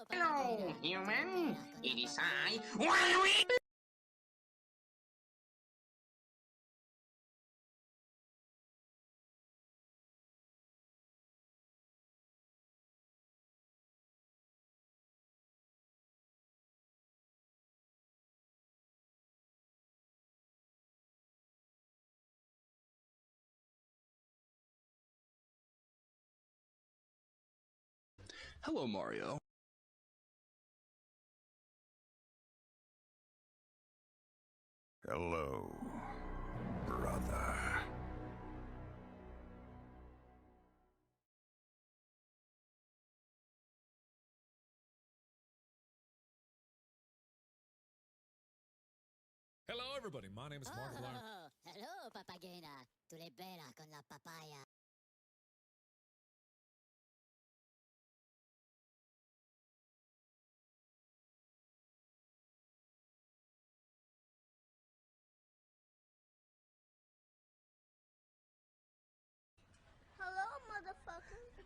Hello, human. It is I. Why Hello, Mario. Hello, brother. Hello, everybody. My name is Mark Blanc. Hello, papagena. Tu le bella con la papaya. Hello, motherfucker.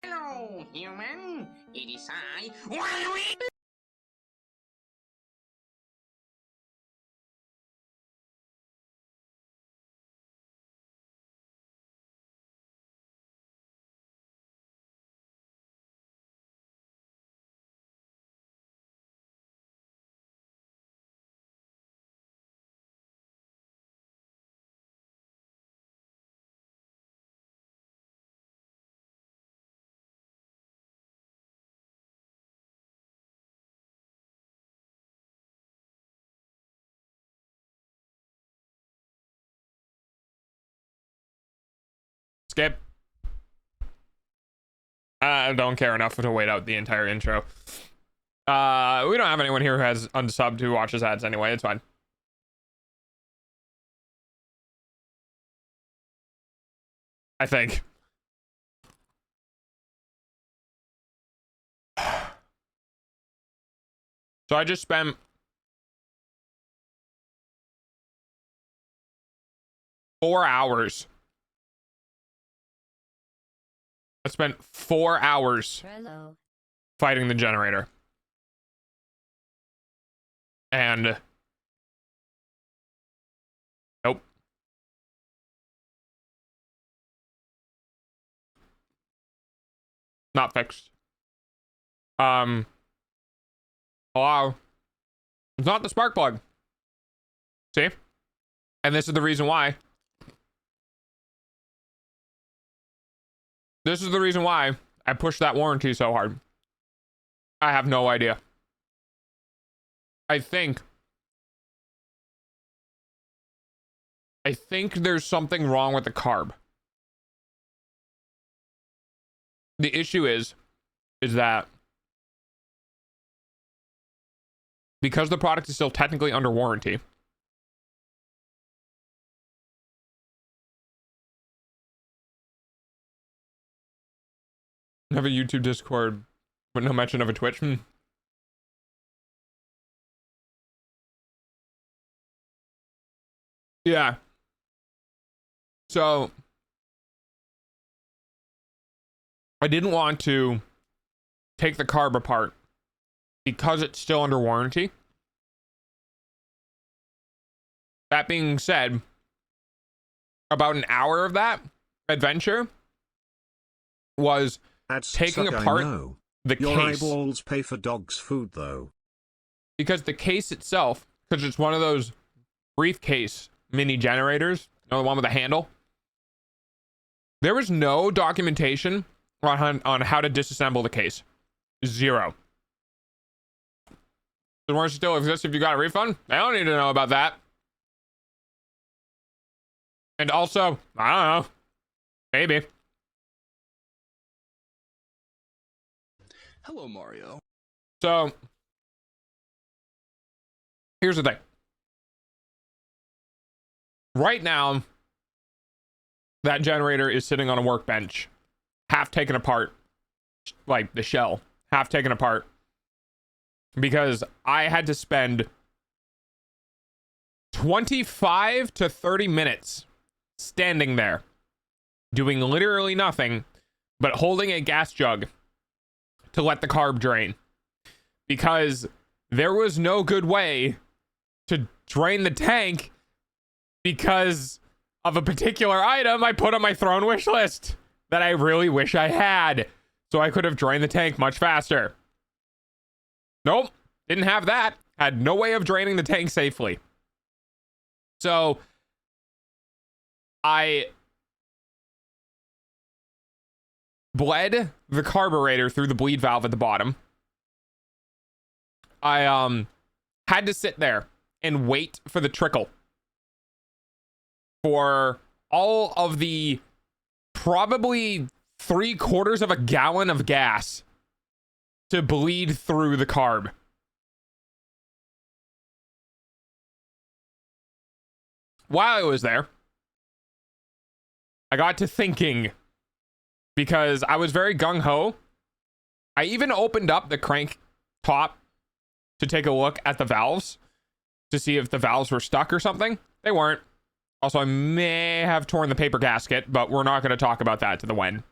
Hello, human. It is I. Why Skip. I don't care enough to wait out the entire intro. We don't have anyone here who has unsubbed who watches ads anyway. It's fine. I think. So I just spent four hours. I spent 4 hours fighting the generator. And nope. Not fixed. Hello. It's not the spark plug. See? And this is the reason why. This is the reason why I pushed that warranty so hard. I have no idea. I think there's something wrong with the carb. The issue is that because the product is still technically under warranty, have a YouTube Discord, but no mention of a Twitch. Yeah. So I didn't want to take the carb apart because it's still under warranty. That being said, about an hour of that adventure was taking apart the Your case. eyeballs pay for dog's food, though. Because the case itself, because it's one of those briefcase mini generators, you know, the one with the handle. There was no documentation on how to disassemble the case. Zero. The warranty still exists if you got a refund? I don't need to know about that. And also, I don't know. Maybe. Hello, Mario. So, here's the thing. Right now, that generator is sitting on a workbench, half taken apart, like the shell, half taken apart, because I had to spend 25 to 30 minutes standing there, doing literally nothing but holding a gas jug to let the carb drain, because there was no good way to drain the tank because of a particular item I put on my Throne wish list that I really wish I had, so I could have drained the tank much faster. Nope, didn't have that. Had no way of draining the tank safely. So I bled the carburetor through the bleed valve at the bottom. I had to sit there and wait for the trickle for all of the probably 3/4 of a gallon of gas to bleed through the carb. While I was there, I got to thinking, because I was very gung-ho. I even opened up the crank top to take a look at the valves to see if the valves were stuck or something. They weren't. Also, I may have torn the paper gasket, but we're not going to talk about that to the when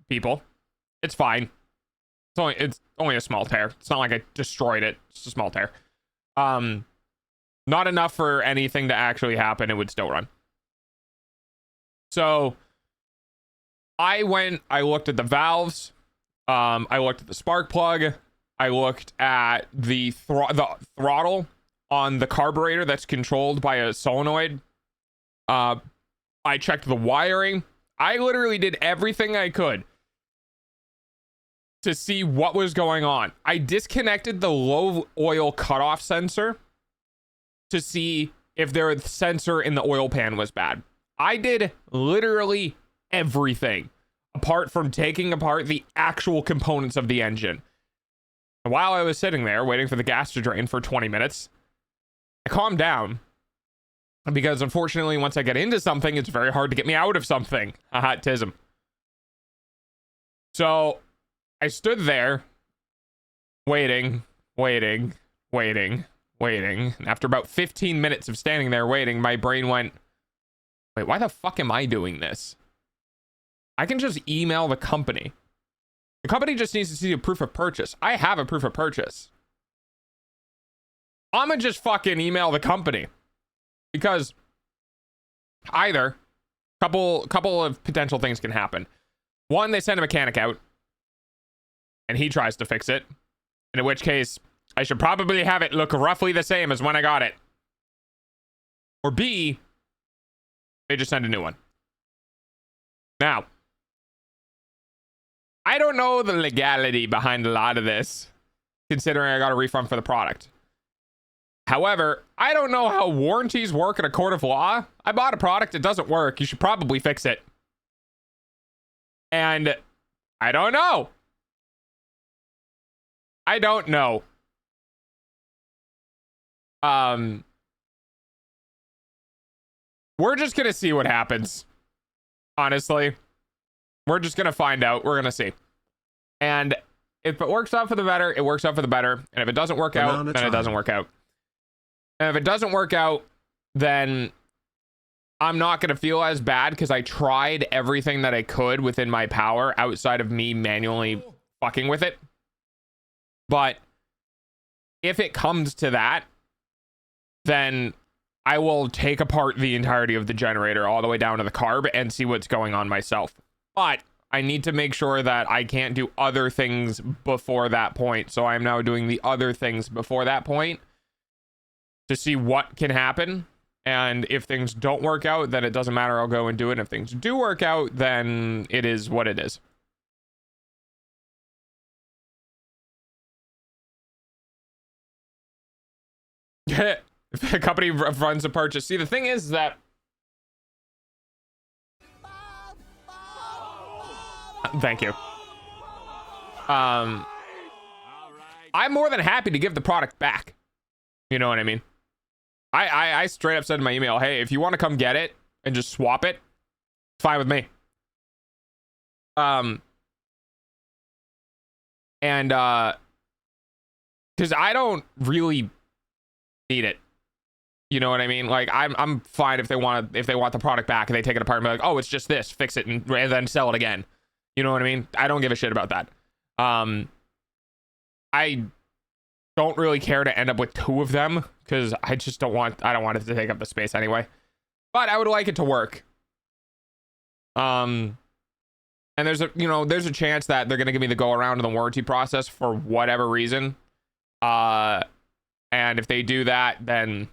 people. It's fine. It's only a small tear. It's not like I destroyed it. It's just a small tear. Not enough for anything to actually happen. It would still run. So I looked at the valves. I looked at the spark plug. I looked at the throttle on the carburetor that's controlled by a solenoid. I checked the wiring. I literally did everything I could to see what was going on. I disconnected the low oil cutoff sensor to see if their sensor in the oil pan was bad. I did literally everything apart from taking apart the actual components of the engine. And while I was sitting there waiting for the gas to drain for 20 minutes, I calmed down, because unfortunately, once I get into something, it's very hard to get me out of something. Haha, tism. So I stood there waiting. And after about 15 minutes of standing there waiting, my brain went, wait, why the fuck am I doing this? I can just email the company. The company just needs to see a proof of purchase. I have a proof of purchase. I'm gonna just fucking email the company. Because either couple of potential things can happen. One, they send a mechanic out and he tries to fix it, and in which case I should probably have it look roughly the same as when I got it. Or B, they just send a new one. Now, I don't know the legality behind a lot of this, considering I got a refund for the product. However, I don't know how warranties work in a court of law. I bought a product, it doesn't work. You should probably fix it. And I don't know. We're just gonna see what happens. Honestly. We're just gonna find out. We're gonna see. And if it works out for the better, it works out for the better. And if it doesn't work out, then it doesn't work out. And if it doesn't work out, then I'm not going to feel as bad, because I tried everything that I could within my power outside of me manually fucking with it. But if it comes to that, then I will take apart the entirety of the generator all the way down to the carb and see what's going on myself. But I need to make sure that I can't do other things before that point. So I'm now doing the other things before that point to see what can happen. And if things don't work out, then it doesn't matter. I'll go and do it. And if things do work out, then it is what it is. If a company runs a purchase. See, the thing is that thank you. I'm more than happy to give the product back. You know what I mean? I straight up said in my email, hey, if you want to come get it and just swap it, fine with me. And because I don't really need it. You know what I mean? Like I'm fine if they want the product back and they take it apart and be like, oh, it's just this, fix it and then sell it again. You know what I mean? I don't give a shit about that. I don't really care to end up with two of them because I don't want it to take up the space anyway. But I would like it to work. And there's a chance that they're gonna give me the go around in the warranty process for whatever reason. And if they do that, then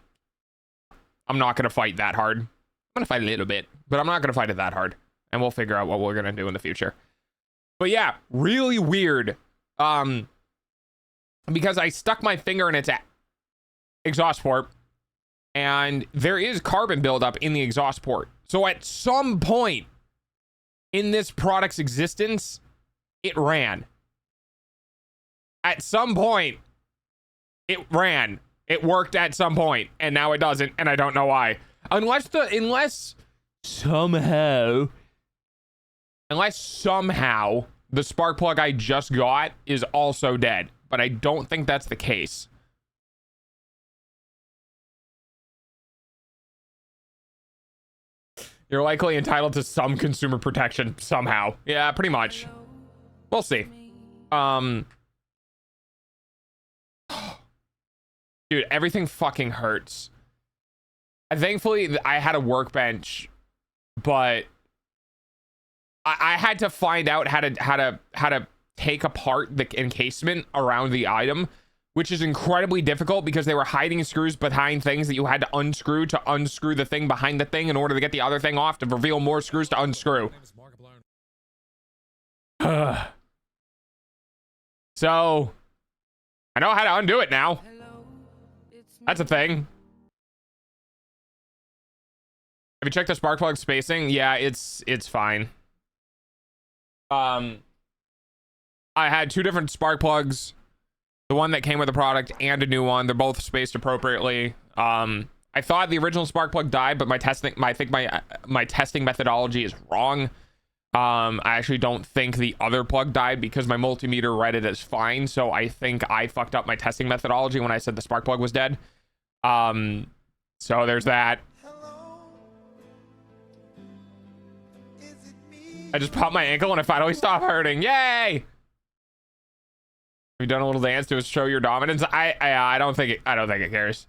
I'm not gonna fight that hard. I'm gonna fight a little bit, but I'm not gonna fight it that hard. And we'll figure out what we're gonna do in the future. But yeah, really weird. Because I stuck my finger in its exhaust port, and there is carbon buildup in the exhaust port. So at some point in this product's existence, it ran. At some point, it ran. It worked at some point, and now it doesn't, and I don't know why. Unless somehow the spark plug I just got is also dead, but I don't think that's the case. You're likely entitled to some consumer protection somehow. Yeah, pretty much. We'll see. Dude, everything fucking hurts. Thankfully, I had a workbench, but I had to find out how to take apart the encasement around the item, which is incredibly difficult because they were hiding screws behind things that you had to unscrew the thing behind the thing in order to get the other thing off to reveal more screws to unscrew. So I know how to undo it now. That's a thing. Have you checked the spark plug spacing? Yeah, it's fine. I had two different spark plugs, the one that came with the product and a new one. They're both spaced appropriately. I thought the original spark plug died, but my testing methodology is wrong. I actually don't think the other plug died because my multimeter read it as fine. So I think I fucked up my testing methodology when I said the spark plug was dead. So there's that. I just popped my ankle and it finally stopped hurting. Yay! We've done a little dance to show your dominance. I don't think it cares.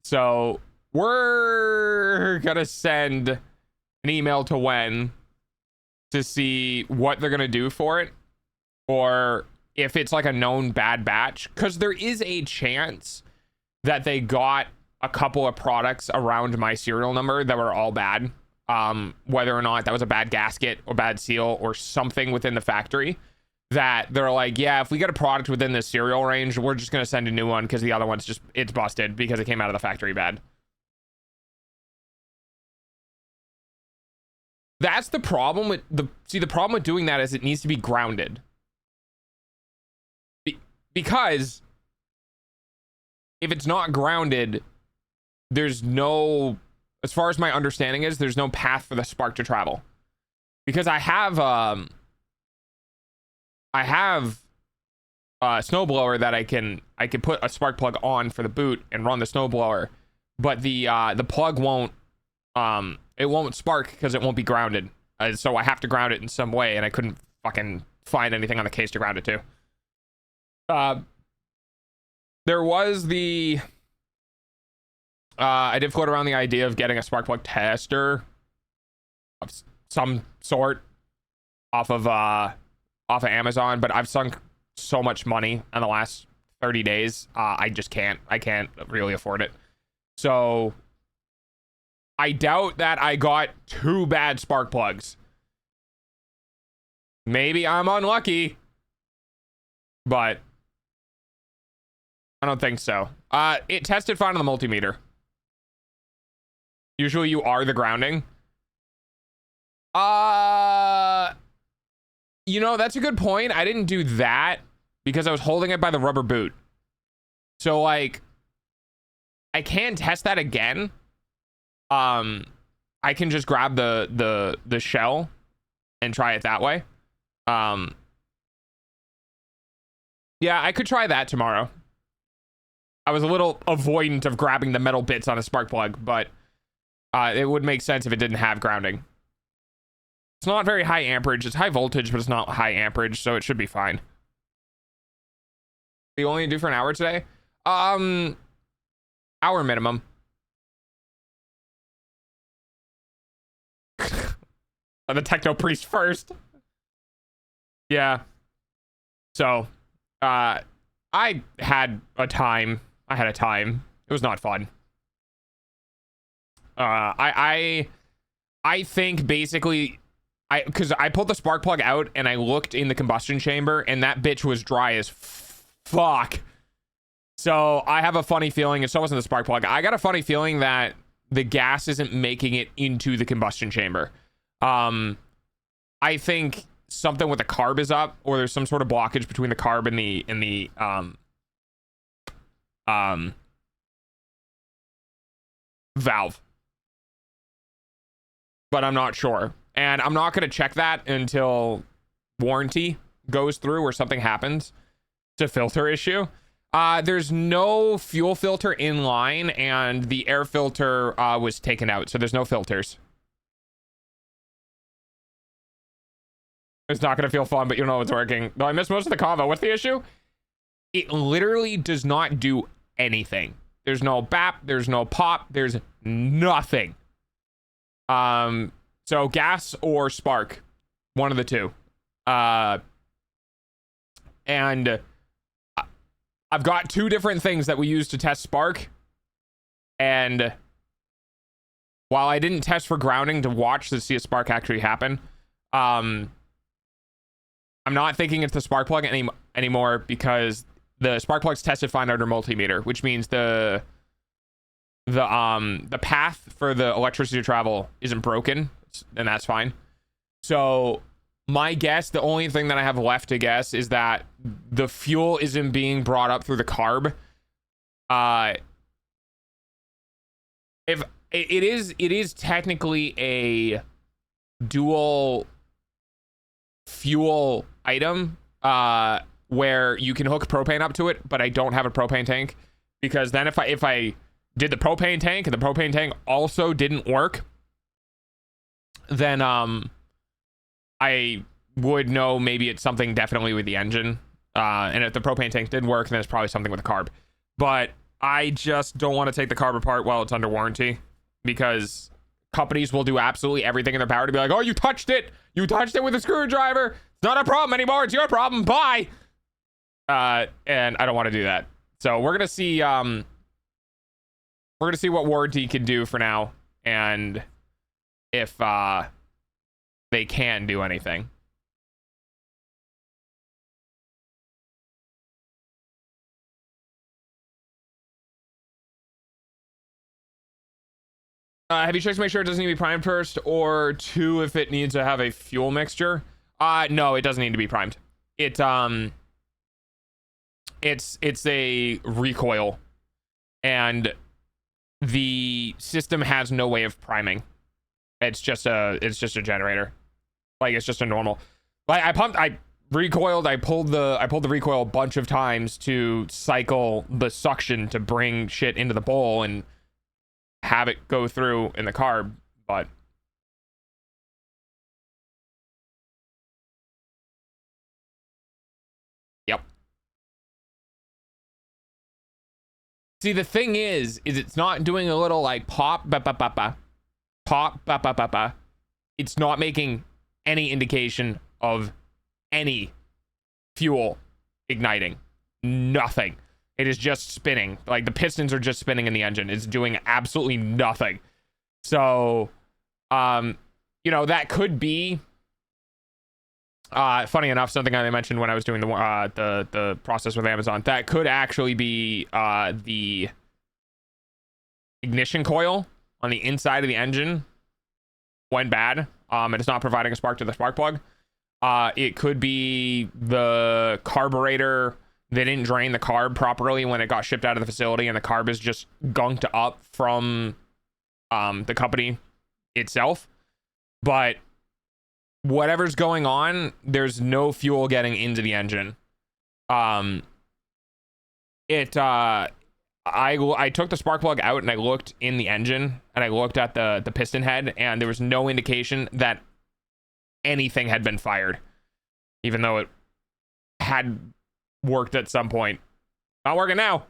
So we're gonna send an email to Wen to see what they're gonna do for it, or if it's like a known bad batch, because there is a chance that they got a couple of products around my serial number that were all bad. Whether or not that was a bad gasket or bad seal or something within the factory, that they're like, yeah, if we get a product within this serial range, we're just going to send a new one because the other one's just, it's busted because it came out of the factory bad. That's the problem with the problem with doing that is it needs to be grounded. Because if it's not grounded, there's no, as far as my understanding is, there's no path for the spark to travel. Because I have a snowblower that I can put a spark plug on for the boot and run the snowblower, but the plug won't it won't spark because it won't be grounded. So I have to ground it in some way, and I couldn't fucking find anything on the case to ground it to. There was the I did float around the idea of getting a spark plug tester of some sort off of Amazon, but I've sunk so much money in the last 30 days. I just can't. I can't really afford it. So I doubt that I got 2 bad spark plugs. Maybe I'm unlucky, but I don't think so. It tested fine on the multimeter. Usually you are the grounding. You know, that's a good point. I didn't do that because I was holding it by the rubber boot. So like, I can test that again. I can just grab the shell and try it that way. Yeah, I could try that tomorrow. I was a little avoidant of grabbing the metal bits on a spark plug, but it would make sense if it didn't have grounding. It's not very high amperage. It's high voltage, but it's not high amperage, so it should be fine. You only do for an hour today? Hour minimum. The techno priest first. Yeah. So, I had a time. It was not fun. I think basically, because I pulled the spark plug out and I looked in the combustion chamber and that bitch was dry as fuck. So I have a funny feeling, and so wasn't the spark plug. I got a funny feeling that the gas isn't making it into the combustion chamber. I think something with the carb is up, or there's some sort of blockage between the carb and the valve. But I'm not sure. And I'm not going to check that until warranty goes through or something happens to filter issue. There's no fuel filter in line, and the air filter was taken out, so there's no filters. It's not going to feel fun, but you know it's working. No, I missed most of the convo. What's the issue? It literally does not do anything. There's no bap, there's no pop, there's nothing. So gas or spark, one of the two. And I've got 2 different things that we use to test spark. And while I didn't test for grounding to watch to see a spark actually happen, I'm not thinking it's the spark plug anymore, because the spark plug's tested fine under multimeter, which means the path for the electricity to travel isn't broken, and that's fine. So my guess, the only thing that I have left to guess, is that the fuel isn't being brought up through the carb. If it is technically a dual fuel item, where you can hook propane up to it, but I don't have a propane tank, because then if I did the propane tank and the propane tank also didn't work, then I would know maybe it's something definitely with the engine, and if the propane tank didn't work, then it's probably something with the carb. But I just don't want to take the carb apart while it's under warranty, because companies will do absolutely everything in their power to be like, oh, you touched it with a screwdriver, it's not a problem anymore, it's your problem, bye. And I don't want to do that. So we're gonna see what warranty can do for now, and if they can do anything. Have you checked to make sure it doesn't need to be primed first, or 2, if it needs to have a fuel mixture? No, it doesn't need to be primed. It's a recoil, and the system has no way of priming. It's just a generator. Like, it's just a normal. Like, I recoiled, I pulled the recoil a bunch of times to cycle the suction to bring shit into the bowl and have it go through in the carb, but yep. See, the thing is it's not doing a little like pop ba ba ba ba, pop ba ba ba ba. It's not making any indication of any fuel igniting. Nothing. It is just spinning. Like, the pistons are just spinning in the engine. It's doing absolutely nothing. So, you know, that could be, funny enough, something I mentioned when I was doing the process with Amazon. That could actually be the ignition coil on the inside of the engine went bad. It's not providing a spark to the spark plug. It could be the carburetor. They didn't drain the carb properly when it got shipped out of the facility, and the carb is just gunked up from the company itself. But whatever's going on, there's no fuel getting into the engine. I took the spark plug out and I looked in the engine and I looked at the piston head, and there was no indication that anything had been fired, even though it had worked at some point. Not working now.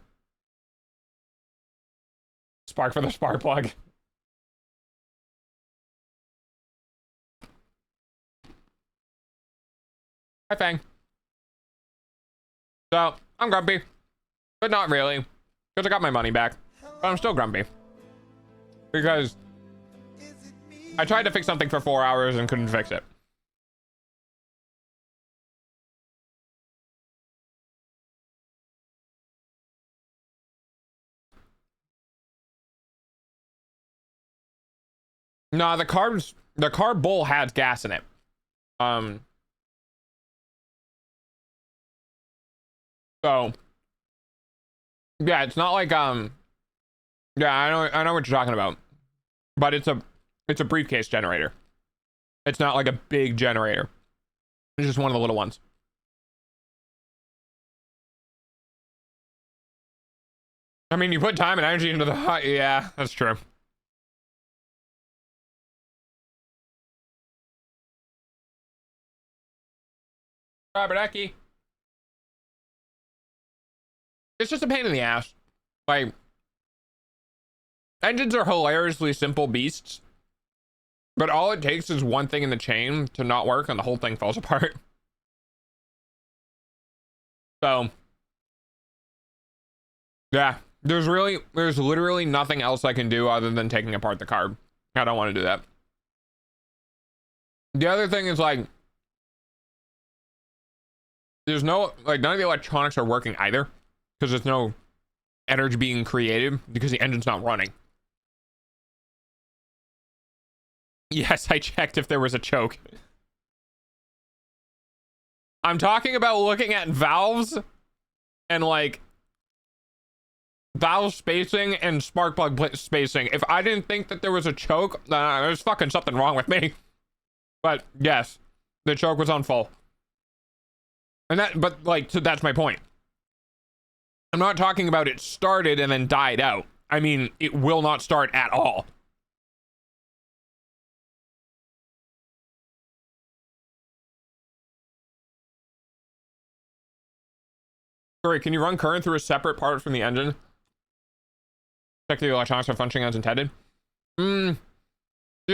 Spark for the spark plug. Hi, Fang. So, I'm grumpy, but not really, because I got my money back. But I'm still grumpy because I tried to fix something for 4 hours and couldn't fix it. No, the carb bowl has gas in it. So yeah, it's not like yeah, I know what you're talking about, but it's a briefcase generator. It's not like a big generator. It's just one of the little ones. I mean, you put time and energy into the hot. Yeah, that's true. Robert, it's just a pain in the ass. Like, engines are hilariously simple beasts, but all it takes is one thing in the chain to not work and the whole thing falls apart. So yeah, there's literally nothing else I can do other than taking apart the carb. I don't want to do that. The other thing is, like, there's no, like, none of the electronics are working either, because there's no energy being created because the engine's not running. Yes, I checked if there was a choke. I'm talking about looking at valves and, like, valve spacing and spark plug spacing. If I didn't think that there was a choke, there's fucking something wrong with me. But yes, the choke was on full. And but like, so that's my point. I'm not talking about it started and then died out. I mean, it will not start at all. Sorry, can you run current through a separate part from the engine? Check the electronics are functioning as intended. The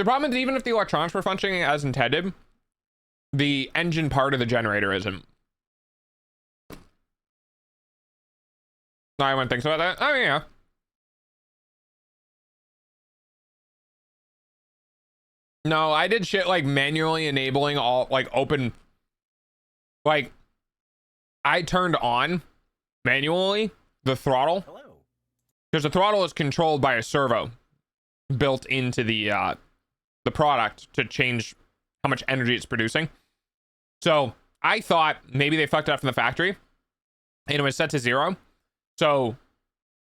problem is, even if the electronics were functioning as intended, the engine part of the generator isn't. No, I wouldn't think so about that. Oh, yeah. No, I did shit like manually enabling all, like, open. Like, I turned on manually the throttle. Because the throttle is controlled by a servo built into the product to change how much energy it's producing. So I thought maybe they fucked it up from the factory and it was set to 0. So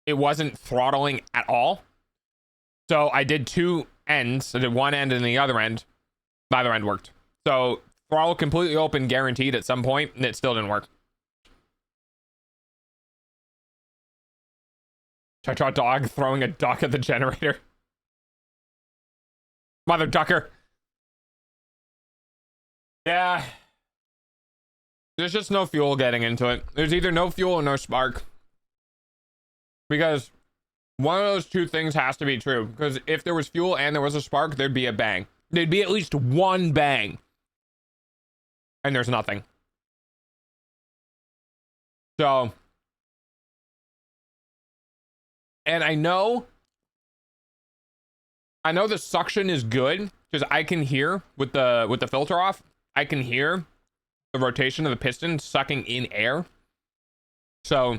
it wasn't throttling at all. So I did 2 ends. I did one end and the other end. The other end worked. So throttle completely open, guaranteed at some point, and it still didn't work. Cha-cha dog throwing a duck at the generator. Mother ducker. Yeah. There's just no fuel getting into it. There's either no fuel or no spark. Because one of those two things has to be true. Because if there was fuel and there was a spark, there'd be a bang. There'd be at least one bang. and there's nothing. So, and I know the suction is good because I can hear with the filter off, I can hear the rotation of the piston sucking in air. So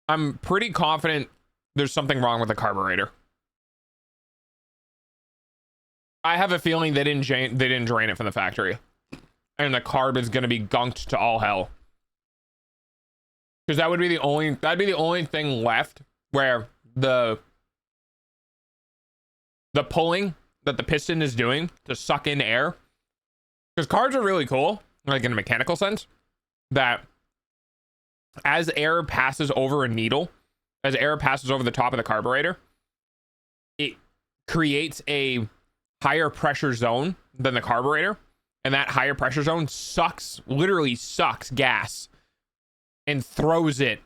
I'm pretty confident there's something wrong with the carburetor. I have a feeling they didn't drain it from the factory, and the carb is going to be gunked to all hell. Because that'd be the only thing left where the pulling that the piston is doing to suck in air. Because carbs are really cool, like in a mechanical sense, that as air passes over a needle, as air passes over the top of the carburetor, it creates a higher pressure zone than the carburetor, and that higher pressure zone literally sucks gas and throws it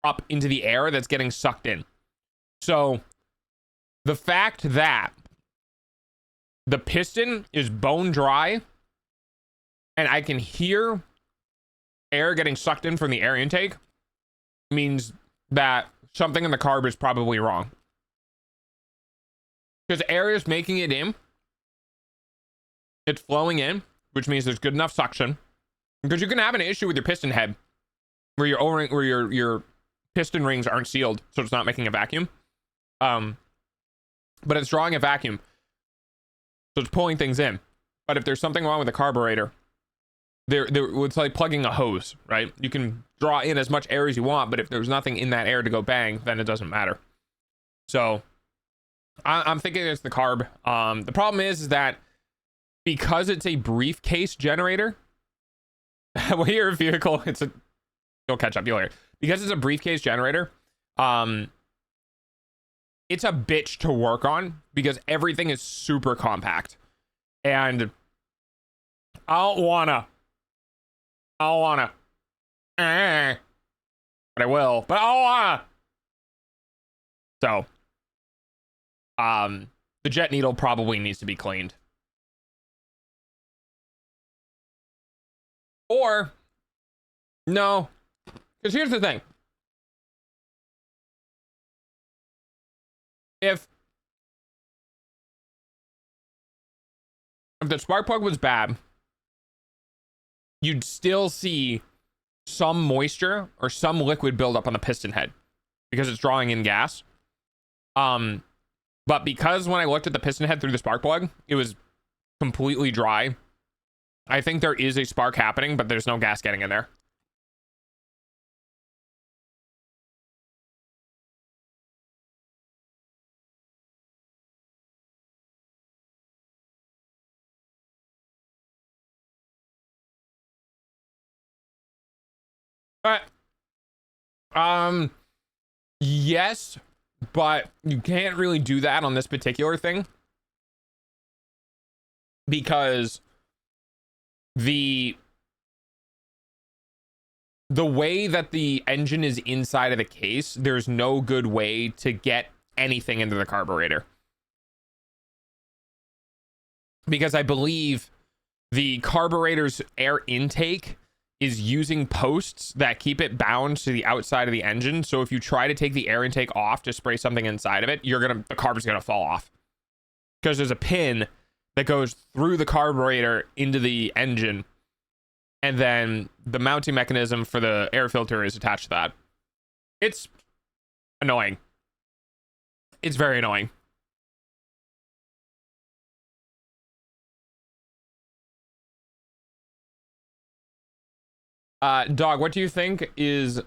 up into the air that's getting sucked in. So the fact that the piston is bone dry and I can hear air getting sucked in from the air intake means that something in the carb is probably wrong. Because air is making it in. It's flowing in, which means there's good enough suction. Because you can have an issue with your piston head where your piston rings aren't sealed, so it's not making a vacuum. But it's drawing a vacuum, so it's pulling things in. But if there's something wrong with the carburetor, it's like plugging a hose, right? You can draw in as much air as you want, but if there's nothing in that air to go bang, then it doesn't matter. So I'm thinking it's the carb. The problem is that because it's a briefcase generator, well, your vehicle, you'll catch up, you'll hear. Because it's a briefcase generator, it's a bitch to work on because everything is super compact. And I don't wanna, but I will, but I don't wanna. So, the jet needle probably needs to be cleaned. Or, no, because here's the thing. If the spark plug was bad, you'd still see some moisture or some liquid buildup on the piston head because it's drawing in gas. But because when I looked at the piston head through the spark plug, it was completely dry. I think there is a spark happening, but there's no gas getting in there. But, yes, but you can't really do that on this particular thing because the way that the engine is inside of the case, there's no good way to get anything into the carburetor. Because I believe the carburetor's air intake is using posts that keep it bound to the outside of the engine. So if you try to take the air intake off to spray something inside of it, the carburetor's gonna fall off. Because there's a pin that goes through the carburetor into the engine, and then the mounting mechanism for the air filter is attached to that. It's annoying. It's very annoying. Dog, what do you think is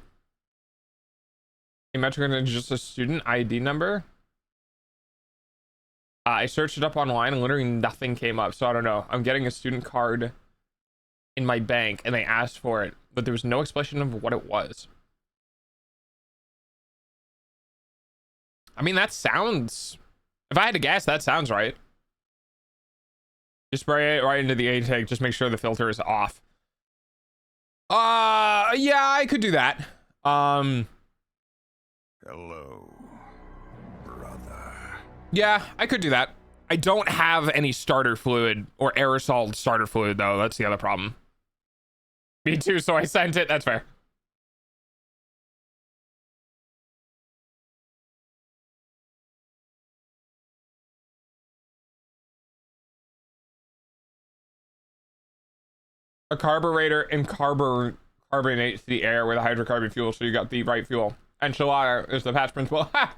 a metric and just a student ID number? I searched it up online and literally nothing came up, so I don't know. I'm getting a student card in my bank and they asked for it, but there was no explanation of what it was. I mean, that sounds, if I had to guess, that sounds right. Just spray it right into the intake, just make sure the filter is off. Yeah, I could do that. Hello, brother. Yeah, I could do that. I don't have any starter fluid or aerosol starter fluid though. That's the other problem. Me too, so I sent it. That's fair. A carburetor and carbonates the air with a hydrocarbon fuel, so you got the right fuel. Enchilada is the patch principle. Ha!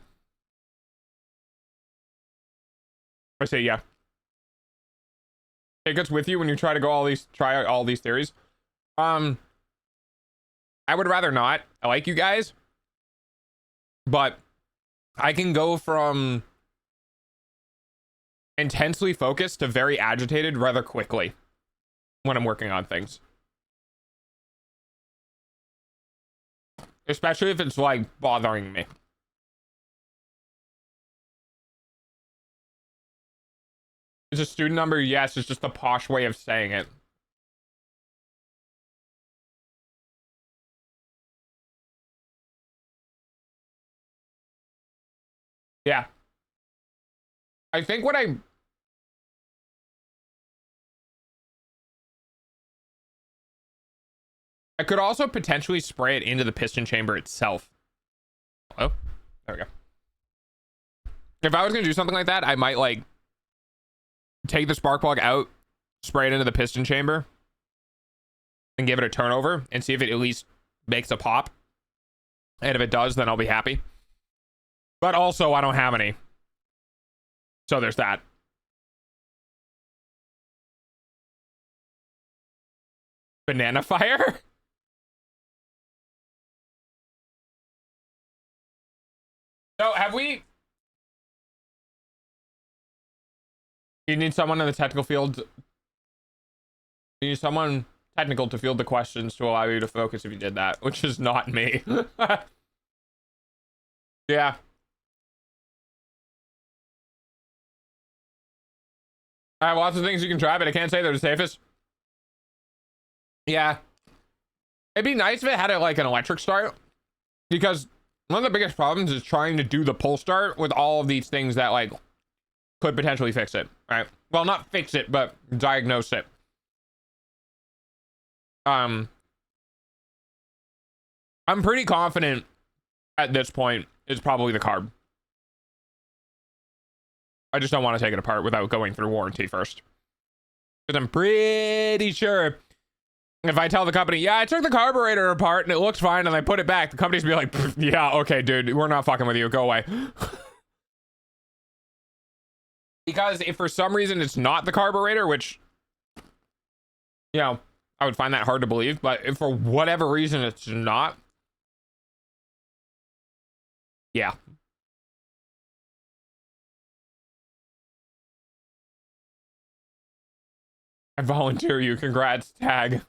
I say yeah. It gets with you when you try out all these theories. I would rather not. I like you guys, but I can go from intensely focused to very agitated rather quickly when I'm working on things. Especially if it's like bothering me. Is a student number? Yes, it's just a posh way of saying it. Yeah. I think what I could also potentially spray it into the piston chamber itself. Oh, there we go. If I was gonna do something like that, I might like take the spark plug out, spray it into the piston chamber, and give it a turnover and see if it at least makes a pop. And if it does, then I'll be happy. But also, I don't have any. So there's that. Banana fire? So have we... You need someone in the technical field. You need someone technical to field the questions to allow you to focus if you did that, which is not me. Yeah. I have lots of things you can try, but I can't say they're the safest. Yeah. It'd be nice if it had like an electric start, because one of the biggest problems is trying to do the pull start with all of these things that like could potentially fix it, right? Well, not fix it, but diagnose it. I'm pretty confident at this point it's probably the carb. I just don't want to take it apart without going through warranty first. Because I'm pretty sure if I tell the company, yeah, I took the carburetor apart and it looks fine and I put it back, the company's be like, yeah, okay, dude, we're not fucking with you. Go away. Because if for some reason it's not the carburetor, which, you know, I would find that hard to believe, but if for whatever reason it's not, yeah. I volunteer you. Congrats, tag.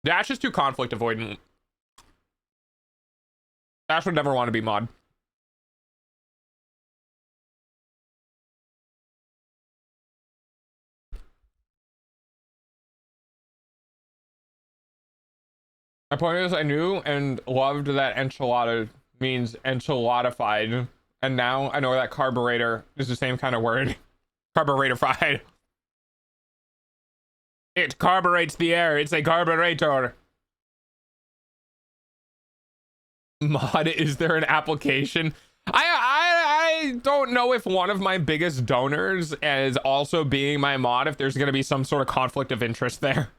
Dash is too conflict avoidant. Dash would never want to be mod. My point is, I knew and loved that enchilada means enchiladified, and now I know that carburetor is the same kind of word. Carburetorified. It carburetes the air. It's a carburetor. Mod, is there an application? I don't know if one of my biggest donors is also being my mod, if there's going to be some sort of conflict of interest there.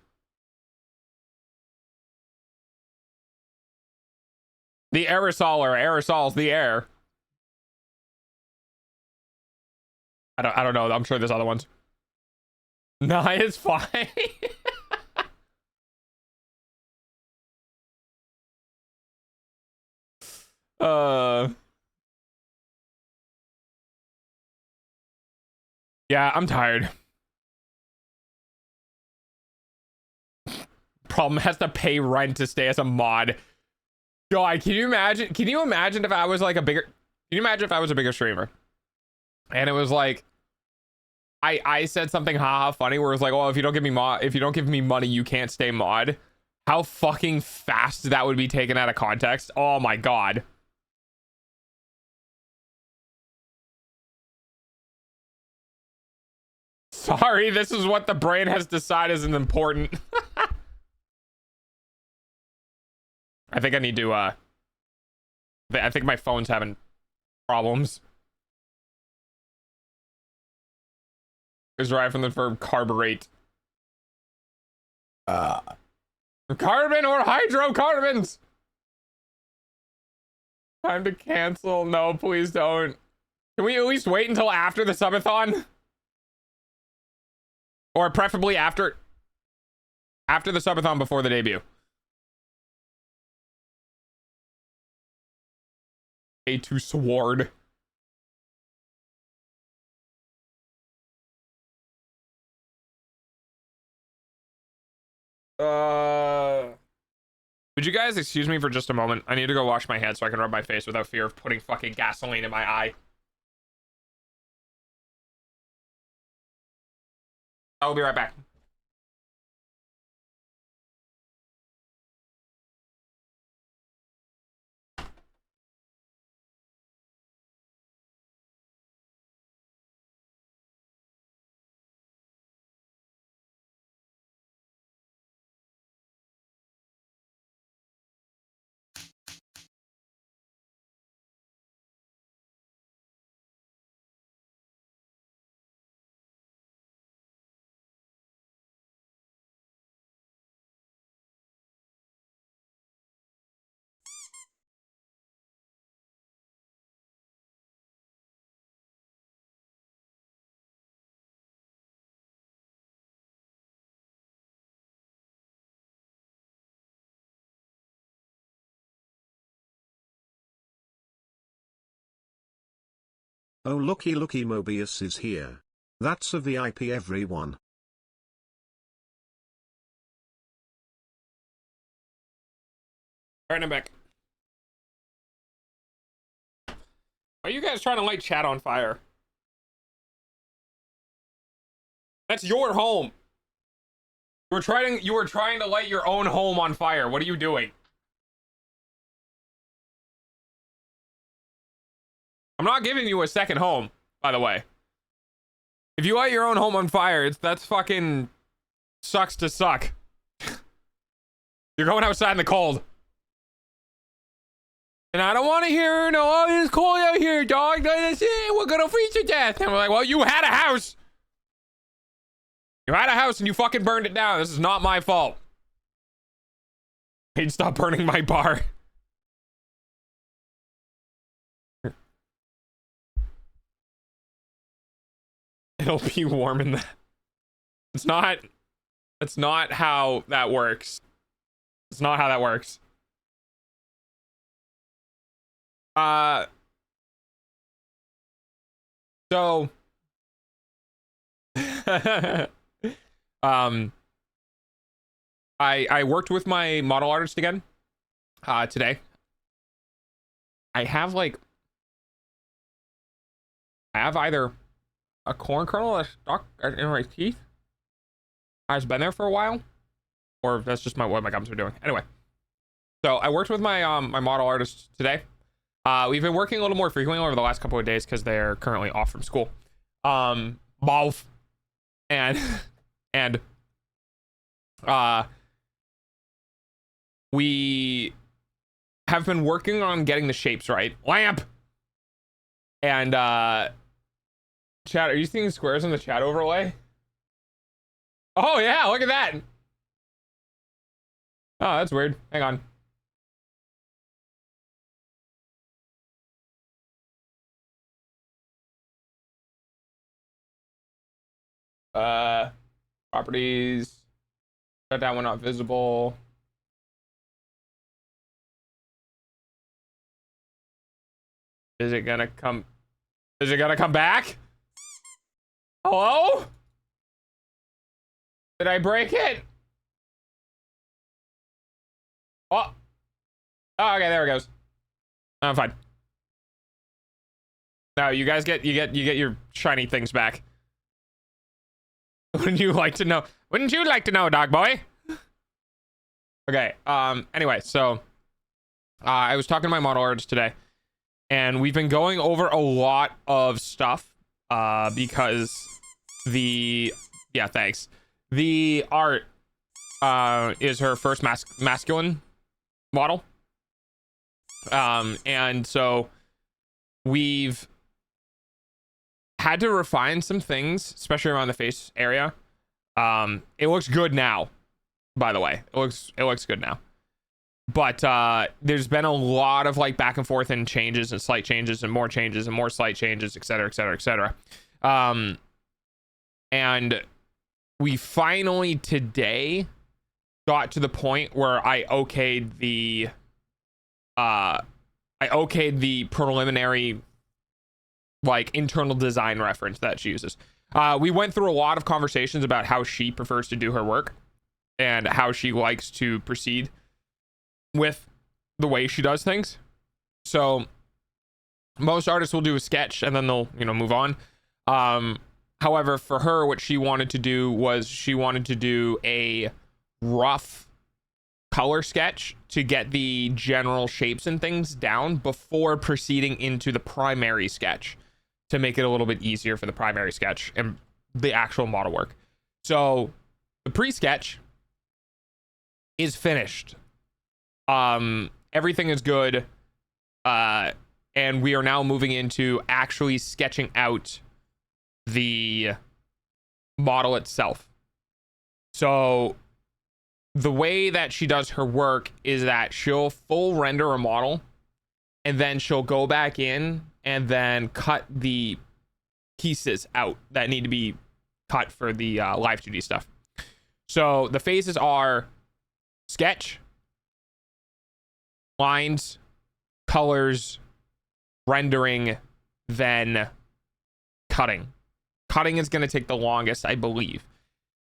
The aerosols the air. I don't know. I'm sure there's other ones. Nah, it's fine. Yeah, I'm tired. Problem has to pay rent to stay as a mod. God, can you imagine if I was like a bigger, can you imagine if I was a bigger streamer and it was like I said something haha funny where it was like, oh, if you don't give me money, you can't stay mod. How fucking fast that would be taken out of context. Oh my god. Sorry, this is what the brain has decided is important. I think I need to, I think my phone's having problems. Is derived from the verb carburate. Carbon or hydrocarbons. Time to cancel. No, please don't. Can we at least wait until after the subathon? Or preferably after the subathon before the debut. A2 sword. Would you guys excuse me for just a moment? I need to go wash my hands so I can rub my face without fear of putting fucking gasoline in my eye. I'll be right back. Oh looky Mobius is here. That's a VIP everyone. Alright, I'm back. Why are you guys trying to light chat on fire? That's your home. You were trying to light your own home on fire. What are you doing? I'm not giving you a second home, by the way. If you light your own home on fire, that's fucking sucks to suck. You're going outside in the cold. And I don't want to hear, no, oh, it's cold out here, dog. We're gonna freeze to death. And we're like, well, you had a house. You had a house and you fucking burned it down. This is not my fault. Hey, stop burning my bar. It'll be warm in the... It's not how that works. It's not how that works. So I worked with my model artist again today. I have either a corn kernel that's stuck in my teeth. I've been there for a while, or that's just what my gums are doing. Anyway, so I worked with my my model artist today. We've been working a little more frequently over the last couple of days because they're currently off from school. Both. And we have been working on getting the shapes right. Lamp. And chat, are you seeing squares in the chat overlay? Oh yeah, look at that. Oh, that's weird. Hang on. Properties. Shut that one not visible. Is it gonna come back? Hello? Did I break it? Oh. Oh, okay, there it goes. I'm fine. No, you guys get your shiny things back. Wouldn't you like to know? Wouldn't you like to know, dog boy? Okay. Anyway, so I was talking to my model artist today, and we've been going over a lot of stuff because Yeah, thanks. The art is her first masculine model. And so we've had to refine some things, especially around the face area. It looks good now, by the way. It looks good now. But there's been a lot of like back and forth and changes and slight changes and more slight changes, et cetera, et cetera, et cetera. And we finally today got to the point where I okayed the preliminary like internal design reference that she uses. We went through a lot of conversations about how she prefers to do her work and how she likes to proceed with the way she does things. So most artists will do a sketch and then they'll, move on. However, for her, what she wanted to do was she wanted to do a rough color sketch to get the general shapes and things down before proceeding into the primary sketch to make it a little bit easier for the primary sketch and the actual model work. So the pre-sketch is finished. Everything is good. And we are now moving into actually sketching out the model itself. So the way that she does her work is that she'll full render a model and then she'll go back in and then cut the pieces out that need to be cut for the live 2D stuff. So the phases are sketch, lines, colors, rendering, then cutting. Cutting is going to take the longest, I believe.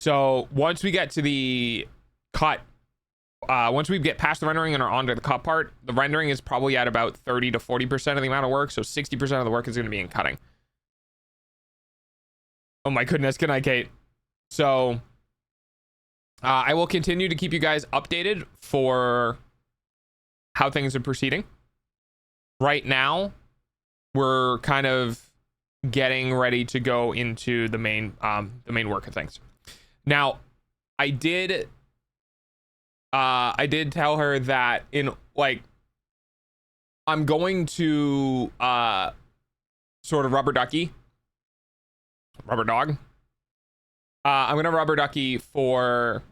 So once we get to the cut, once we get past the rendering and are onto the cut part, the rendering is probably at about 30 to 40% of the amount of work. So 60% of the work is going to be in cutting. Oh my goodness, good night, Kate. So I will continue to keep you guys updated for how things are proceeding. Right now, we're kind of getting ready to go into the main work of things. Now, I did tell her that I'm going to sort of rubber dog. I'm gonna rubber ducky for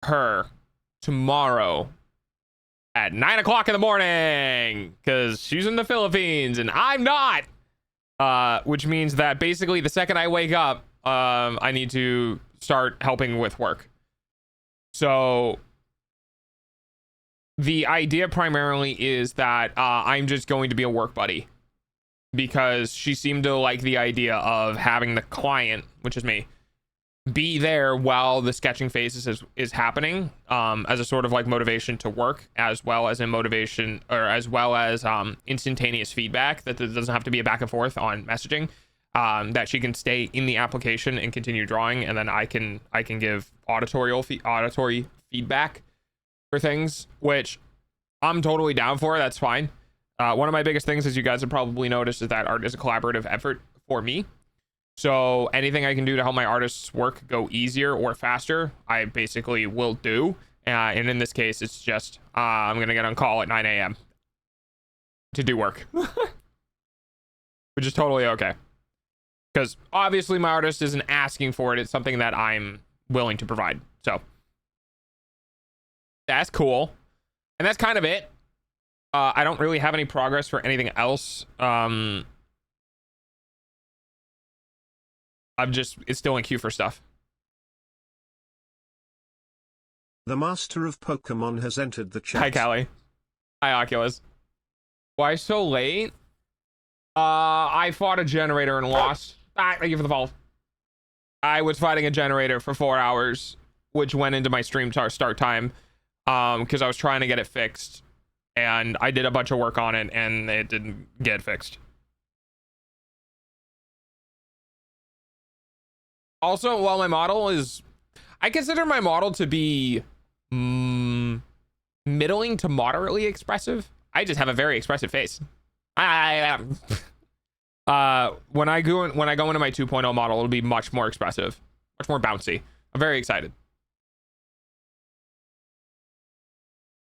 her tomorrow at 9 o'clock in the morning because she's in the Philippines and I'm not. Which means that basically the second I wake up, I need to start helping with work. So the idea primarily is that I'm just going to be a work buddy because she seemed to like the idea of having the client, which is me, be there while the sketching phase is happening, as a sort of like motivation to work, as well as instantaneous feedback, that there doesn't have to be a back and forth on messaging, that she can stay in the application and continue drawing, and then I can give auditory feedback for things, which I'm totally down for. That's fine. One of my biggest things, as you guys have probably noticed, is that art is a collaborative effort for me. So anything I can do to help my artists' work go easier or faster, I basically will do. And in this case, it's just I'm going to get on call at 9 a.m. to do work, which is totally okay. Because obviously my artist isn't asking for it. It's something that I'm willing to provide. So that's cool. And that's kind of it. I don't really have any progress for anything else. It's still in queue for stuff. The master of Pokemon has entered the chat. Hi, Callie. Hi, Oculus. Why so late? I fought a generator and lost. Thank you for the fall. I was fighting a generator for 4 hours, which went into my stream start time, because I was trying to get it fixed, and I did a bunch of work on it, and it didn't get fixed. Also, while my model is... I consider my model to be middling to moderately expressive. I just have a very expressive face. When I go into my 2.0 model, it'll be much more expressive, much more bouncy. I'm very excited.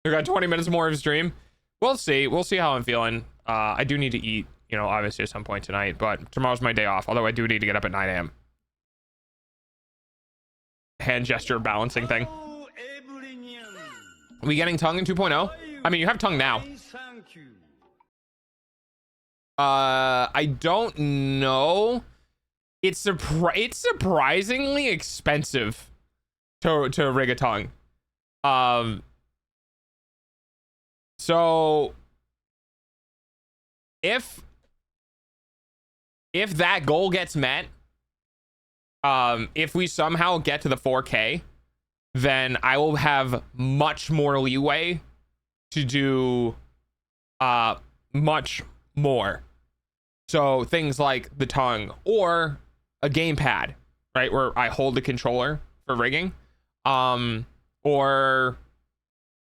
We got 20 minutes more of stream. We'll see how I'm feeling. I do need to eat, you know, obviously at some point tonight, but tomorrow's my day off, although I do need to get up at 9 a.m. Hand gesture balancing thing. Are we getting tongue in 2.0? I mean, you have tongue now. I don't know. It's surprisingly expensive to rig a tongue. So if that goal gets met, if we somehow get to the 4K, then I will have much more leeway to do much more. So things like the tongue or a gamepad, right, where I hold the controller for rigging, or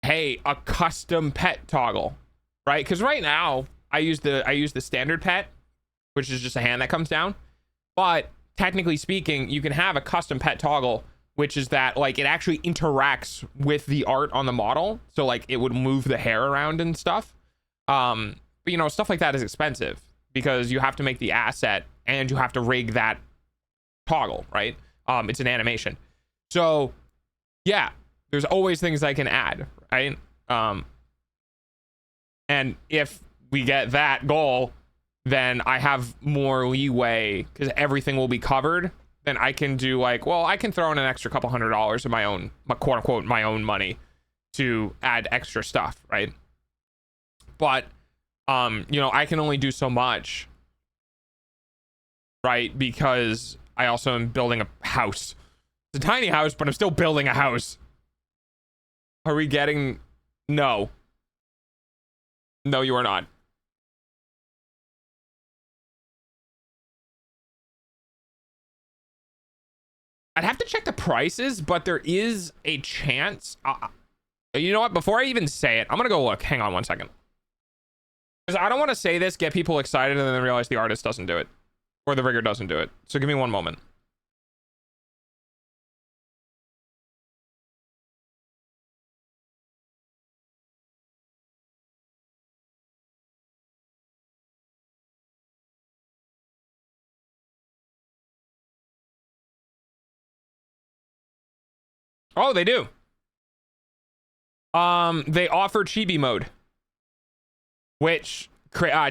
hey, a custom pet toggle, right? Because right now I use the standard pet, which is just a hand that comes down. But technically speaking, you can have a custom pet toggle, which is that like it actually interacts with the art on the model, so like it would move the hair around and stuff. But you know, stuff like that is expensive because you have to make the asset and you have to rig that toggle, right? It's an animation. So yeah, there's always things I can add, right? And if we get that goal, then I have more leeway because everything will be covered. Then I can do like, well, I can throw in an extra couple $100 of my own, quote unquote, my own money to add extra stuff, right? But you know, I can only do so much, right? Because I also am building a house. It's a tiny house, but I'm still building a house. Are we getting... No. No, you are not. I'd have to check the prices, but there is a chance. You know what? Before I even say it, I'm going to go look. Hang on one second. Because I don't want to say this, get people excited, and then realize the artist doesn't do it. Or the rigger doesn't do it. So give me one moment. Oh, they do. They offer chibi mode, which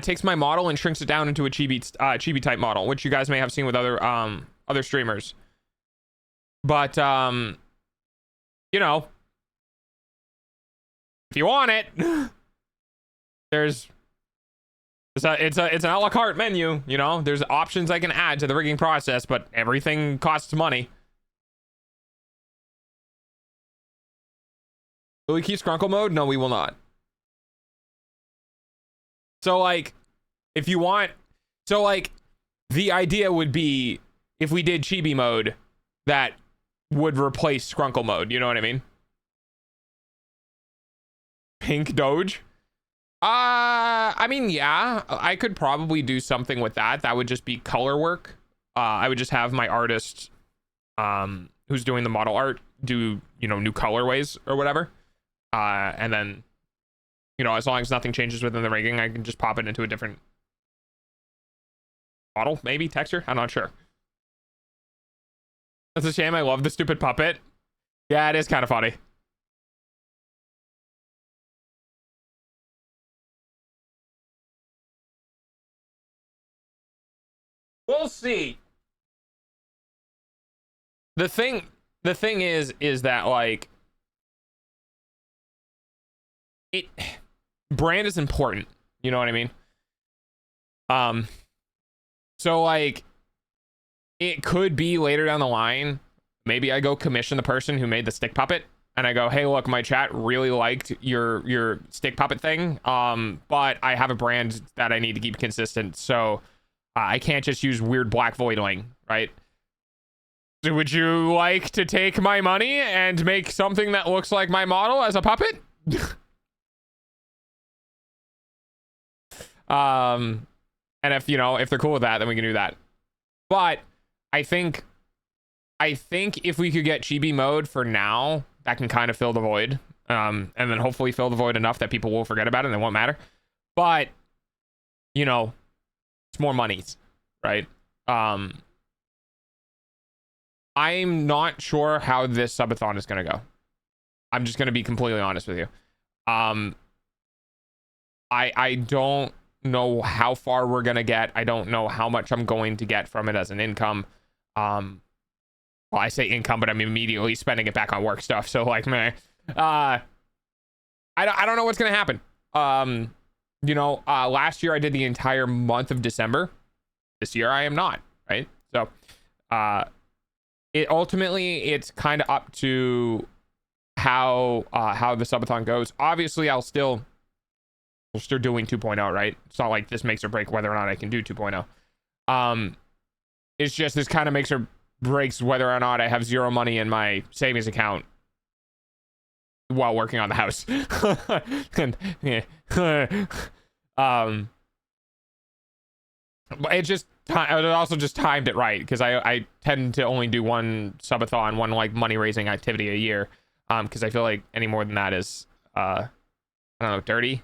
takes my model and shrinks it down into a chibi type model, which you guys may have seen with other streamers. But you know, if you want it, it's an a la carte menu. You know, there's options I can add to the rigging process, but everything costs money. Will we keep Scrunkle mode? No, we will not. So like, if you want, so like, the idea would be if we did chibi mode, that would replace Scrunkle mode. You know what I mean? Pink Doge. I mean, yeah, I could probably do something with that. That would just be color work. I would just have my artist, who's doing the model art, do, you know, new colorways or whatever. And then, you know, as long as nothing changes within the rigging, I can just pop it into a different model, maybe texture. I'm not sure. That's a shame. I love the stupid puppet. Yeah, it is kind of funny. We'll see. The thing is that like brand is important, you know what I mean? So like it could be later down the line, maybe I go commission the person who made the stick puppet and I go, hey, look, my chat really liked your stick puppet thing, but I have a brand that I need to keep consistent, so I can't just use weird black voidling, right? So would you like to take my money and make something that looks like my model as a puppet? And if, you know, if they're cool with that, then we can do that. But I think if we could get chibi mode for now, that can kind of fill the void. And then hopefully fill the void enough that people will forget about it and it won't matter. But, you know, it's more monies, right? I'm not sure how this subathon is going to go. I'm just going to be completely honest with you. I don't know how far we're going to get. I don't know how much I'm going to get from it as an income. Well, I say income, but I'm immediately spending it back on work stuff. So like, meh. I don't know what's going to happen. You know, last year I did the entire month of December. This year I am not, right? So, it's kind of up to how the subathon goes. Obviously, we're still doing 2.0, right? It's not like this makes or break whether or not I can do 2.0. It's just this kind of makes or breaks whether or not I have zero money in my savings account while working on the house. And, yeah. But it also just timed it right, because I tend to only do one subathon, one like money raising activity a year, because I feel like any more than that is I don't know, dirty.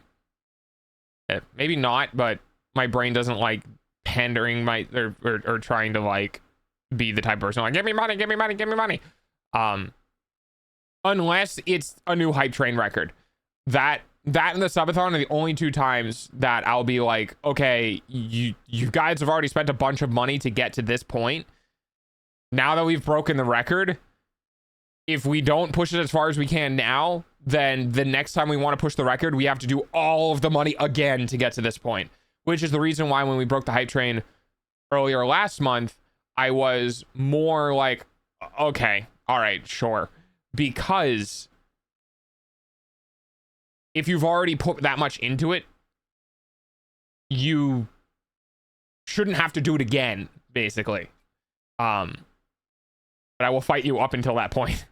Maybe not, but my brain doesn't like pandering or trying to like be the type of person like, give me money, give me money, give me money. Unless it's a new hype train record. That and the subathon are the only two times that I'll be like, okay, you guys have already spent a bunch of money to get to this point. Now that we've broken the record, if we don't push it as far as we can now, then the next time we want to push the record, we have to do all of the money again to get to this point. Which is the reason why when we broke the hype train earlier last month, I was more like, okay, all right, sure. Because if you've already put that much into it, you shouldn't have to do it again, basically. But I will fight you up until that point.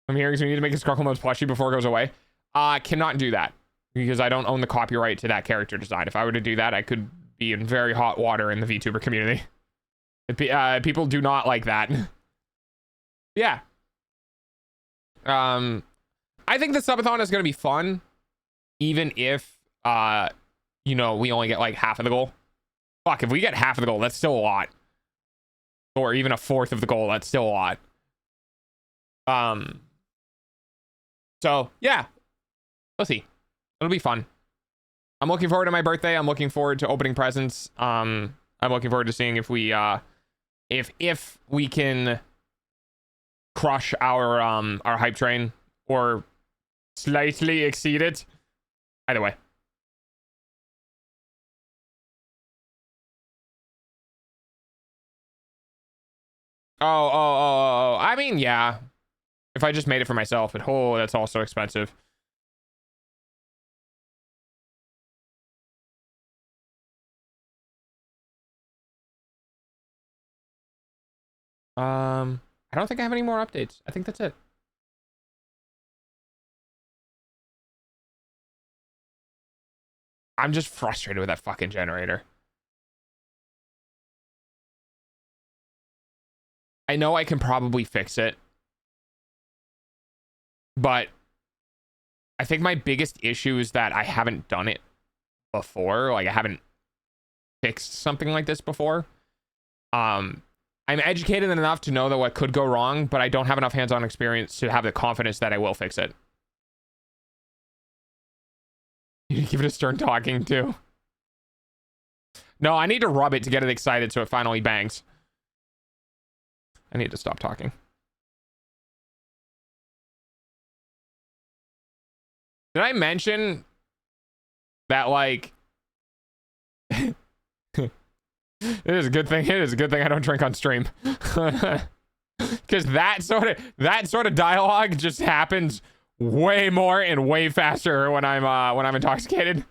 I'm hearing so we need to make a Sparkle Modes plushie before it goes away. Cannot do that because I don't own the copyright to that character design. If I were to do that, I could be in very hot water in the VTuber community. People do not like that. Yeah. I think the subathon is going to be fun, even if, you know, we only get like half of the goal. Fuck, if we get half of the goal, that's still a lot. Or even a fourth of the goal, that's still a lot. So yeah, let's see. It'll be fun. I'm looking forward to my birthday. I'm looking forward to opening presents. I'm looking forward to seeing if we, if we can crush our hype train or slightly exceed it. Either way. Oh. I mean, yeah. If I just made it for myself, but oh, that's also expensive. I don't think I have any more updates. I think that's it. I'm just frustrated with that fucking generator. I know I can probably fix it, but I think my biggest issue is that I haven't done it before. Like I haven't fixed something like this before. I'm educated enough to know that what could go wrong, but I don't have enough hands-on experience to have the confidence that I will fix it. You give it a stern talking too. No, I need to rub it to get it excited so it finally bangs. I need to stop talking. Did I mention that, like, it is a good thing. It is a good thing I don't drink on stream. Because that sort of dialogue just happens way more and way faster when I'm intoxicated.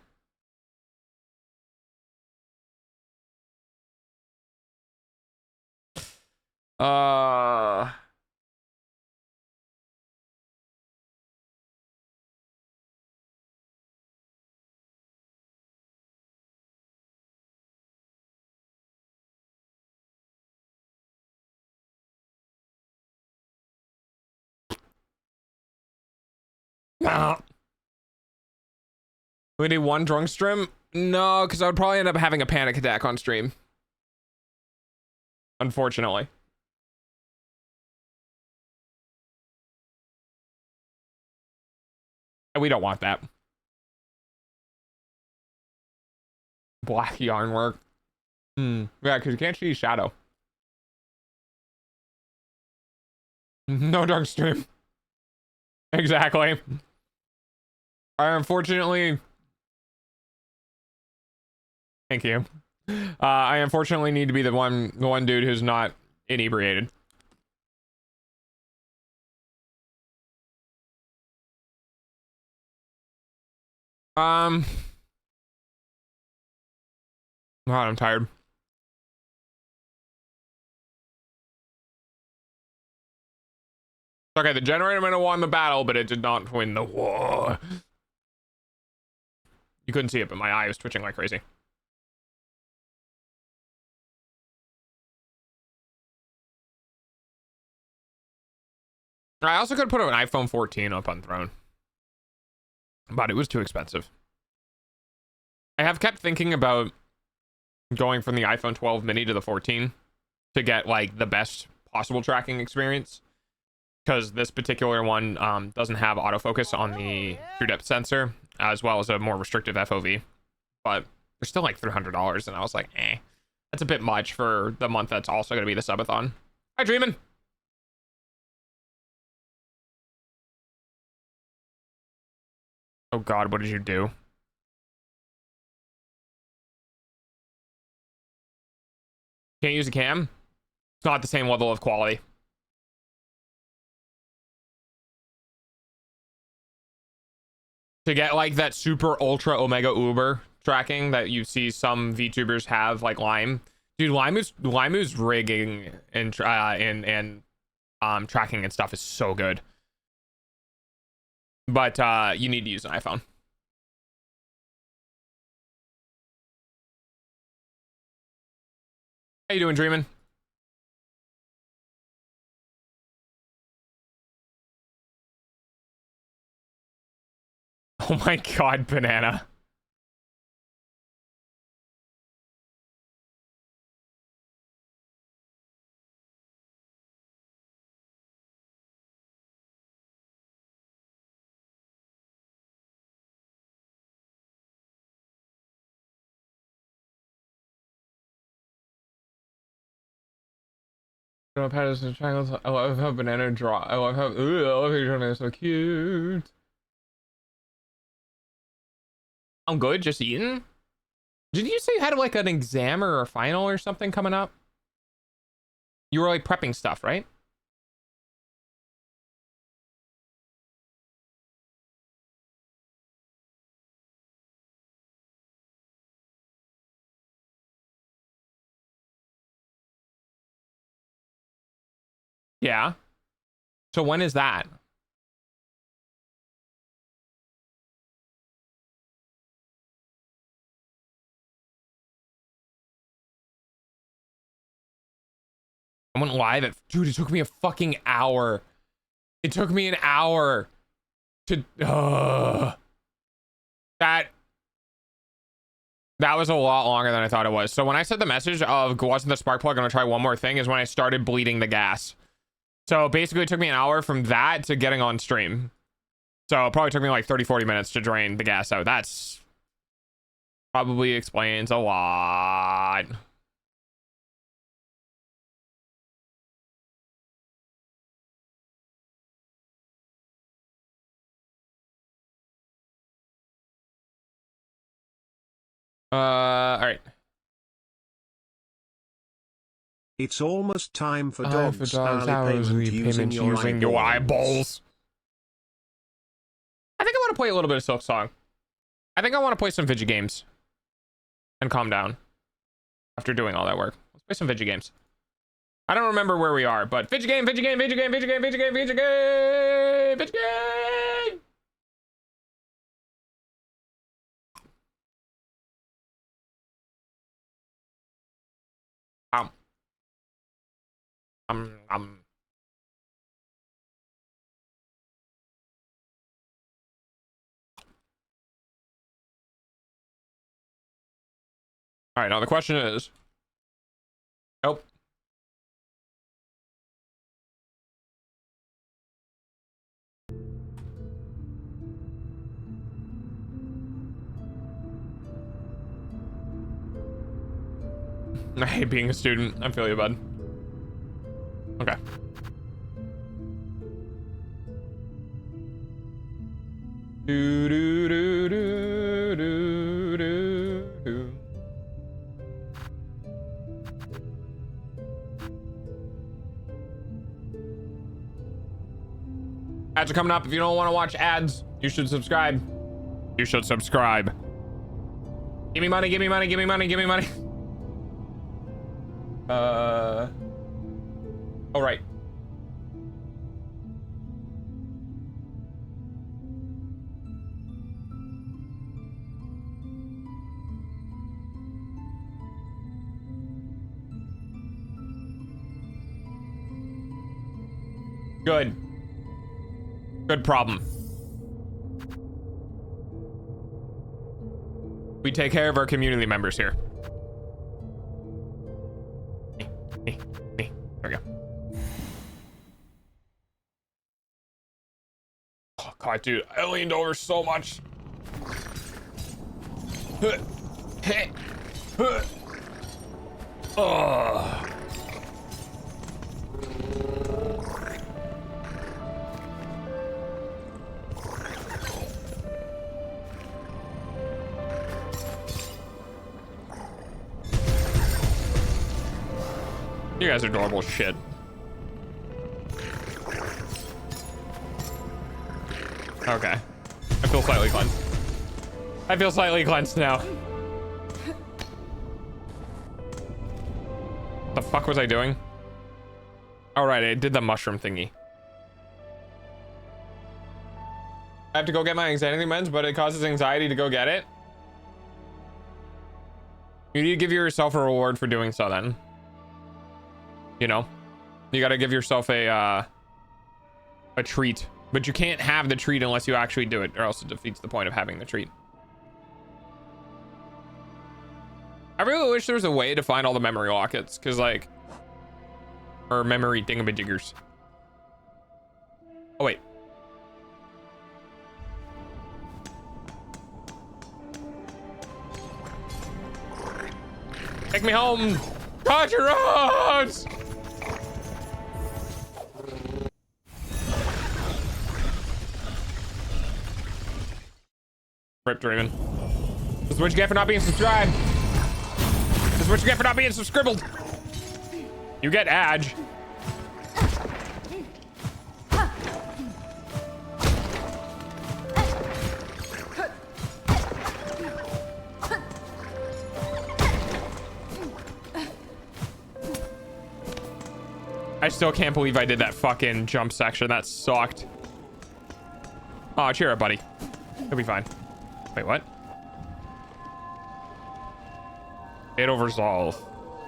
We need one drunk stream? No, because I would probably end up having a panic attack on stream. Unfortunately. And we don't want that. Black yarn work. Yeah, because you can't see shadow. No dark stream. Exactly. I unfortunately... Thank you. I unfortunately need to be the one dude who's not inebriated. God, I'm tired. Okay, the generator might have won the battle, but it did not win the war. You couldn't see it, but my eye was twitching like crazy. I also could put an iPhone 14 up on Throne, but it was too expensive. I have kept thinking about going from the iPhone 12 mini to the 14 to get like the best possible tracking experience, because this particular one doesn't have autofocus on the true depth sensor, as well as a more restrictive FOV, but they're still like $300, and I was like, that's a bit much for the month that's also going to be the subathon. Hi, Dreamin'. Oh God, what did you do? Can't use a cam? It's not the same level of quality. To get like that super ultra omega uber tracking that you see some VTubers have, like Lime. Dude, Limu's rigging and tracking and stuff is so good. But you need to use an iPhone. How you doing, Dreamin'? Oh my God, banana. Patterns and triangles. I love how banana draw. I love how you're trying to so cute. I'm good, just eating. Did you say you had like an exam or a final or something coming up? You were like prepping stuff, right? Yeah. So when is that? I went live at, dude, it took me a fucking hour. It took me an hour to, that was a lot longer than I thought it was. So when I sent the message of wasn't the spark plug gonna try one more thing is when I started bleeding the gas. So basically it took me an hour from that to getting on stream. So it probably took me like 30-40 minutes to drain the gas out. That's probably explains a lot. All right. It's almost time for dogs hours payment using your eyeballs. I think I want to play a little bit of Silksong. I think I want to play some video games and calm down after doing all that work. Let's play some video games. I don't remember where we are, but video game. Um. All right, now the question is, nope. I hate being a student. I feel you, bud. Okay. Do do do do do do do. Ads are coming up. If you don't want to watch ads, you should subscribe. You should subscribe. Give me money, give me money, give me money, give me money. Oh, right. Good. Good problem. We take care of our community members here. Me. There we go. Oh, God, dude. I leaned over so much. Oh. You guys are normal shit. Okay. I feel slightly cleansed. I feel slightly cleansed now. The fuck was I doing? All right, I did the mushroom thingy. I have to go get my anxiety meds, but it causes anxiety to go get it. You need to give yourself a reward for doing so then. You know, you got to give yourself a treat, but you can't have the treat unless you actually do it, or else it defeats the point of having the treat. I really wish there was a way to find all the memory lockets, because like, or memory dingamajiggers. Oh wait. Take me home. Roger roads. Rip Draven. This is what you get for not being subscribed. This is what you get for not being subscribbled. You get Adge. I still can't believe I did that fucking jump section. That sucked. Oh, cheer up, buddy. He'll be fine. Wait, what? Fatal resolve.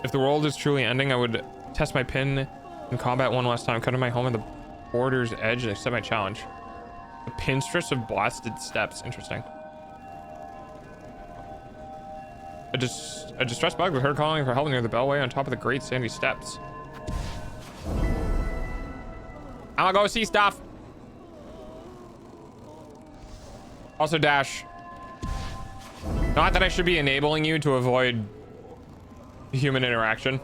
If the world is truly ending, I would test my pin in combat one last time, cutting my home at the border's edge and accept my challenge. The pin stress of blasted steps. Interesting. A distressed bug was heard calling for help near the bellway on top of the great sandy steps. I'm gonna go see stuff. Also, Dash. Not that I should be enabling you to avoid human interaction,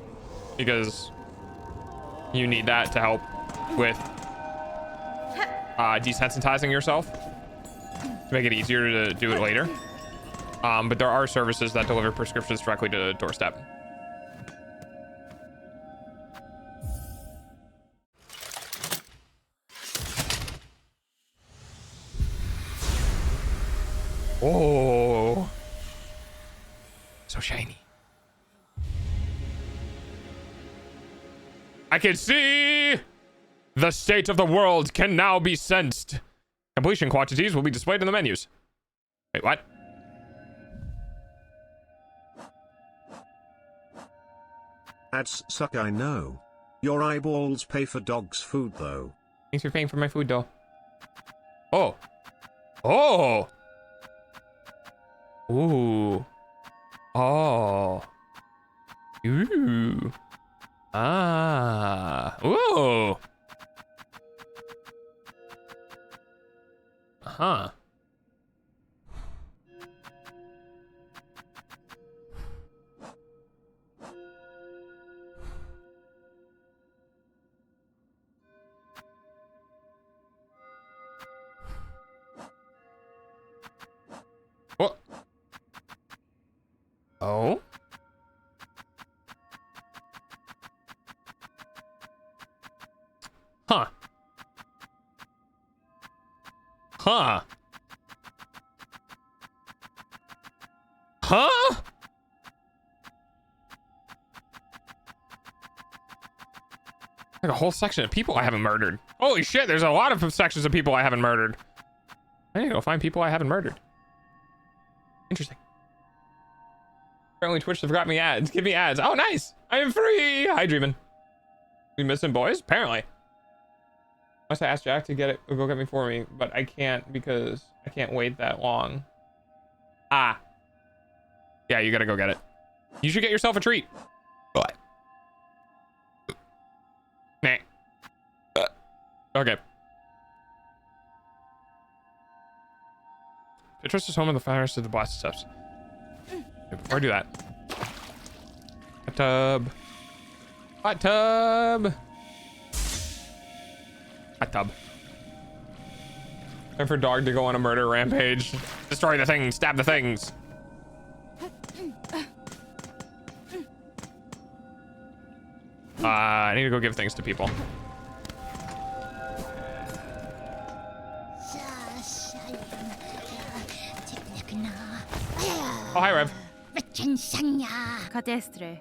because you need that to help with desensitizing yourself to make it easier to do it later. But there are services that deliver prescriptions directly to the doorstep. Oh, so shiny. I can see the state of the world can now be sensed. Completion quantities will be displayed in the menus. Wait, what? Ads suck, I know. Your eyeballs pay for dog's food though. Thanks for paying for my food though. Oh. Oh. Ooh. Oh. Ooh. Ah. Ooh. Huh. What? Oh? Huh. Huh. Huh? Like a whole section of people I haven't murdered. Holy shit, there's a lot of sections of people I haven't murdered. I need to go find people I haven't murdered. Interesting. Apparently Twitch forgot me ads. Give me ads. Oh, nice. I am free. Hi, Dreamin'. We missing boys? Apparently. Must I ask Jack to get it, go get me for me, but I can't because I can't wait that long. Ah. Yeah, you gotta go get it. You should get yourself a treat. What? Nah. Okay. Pinterest is home of the fires to the blasted steps. Okay, before I do that. Hot tub. Hot tub. Hot tub. Time for dog to go on a murder rampage. Destroy the things, stab the things. I need to go give things to people. Oh, hi, Rev. Cadestre.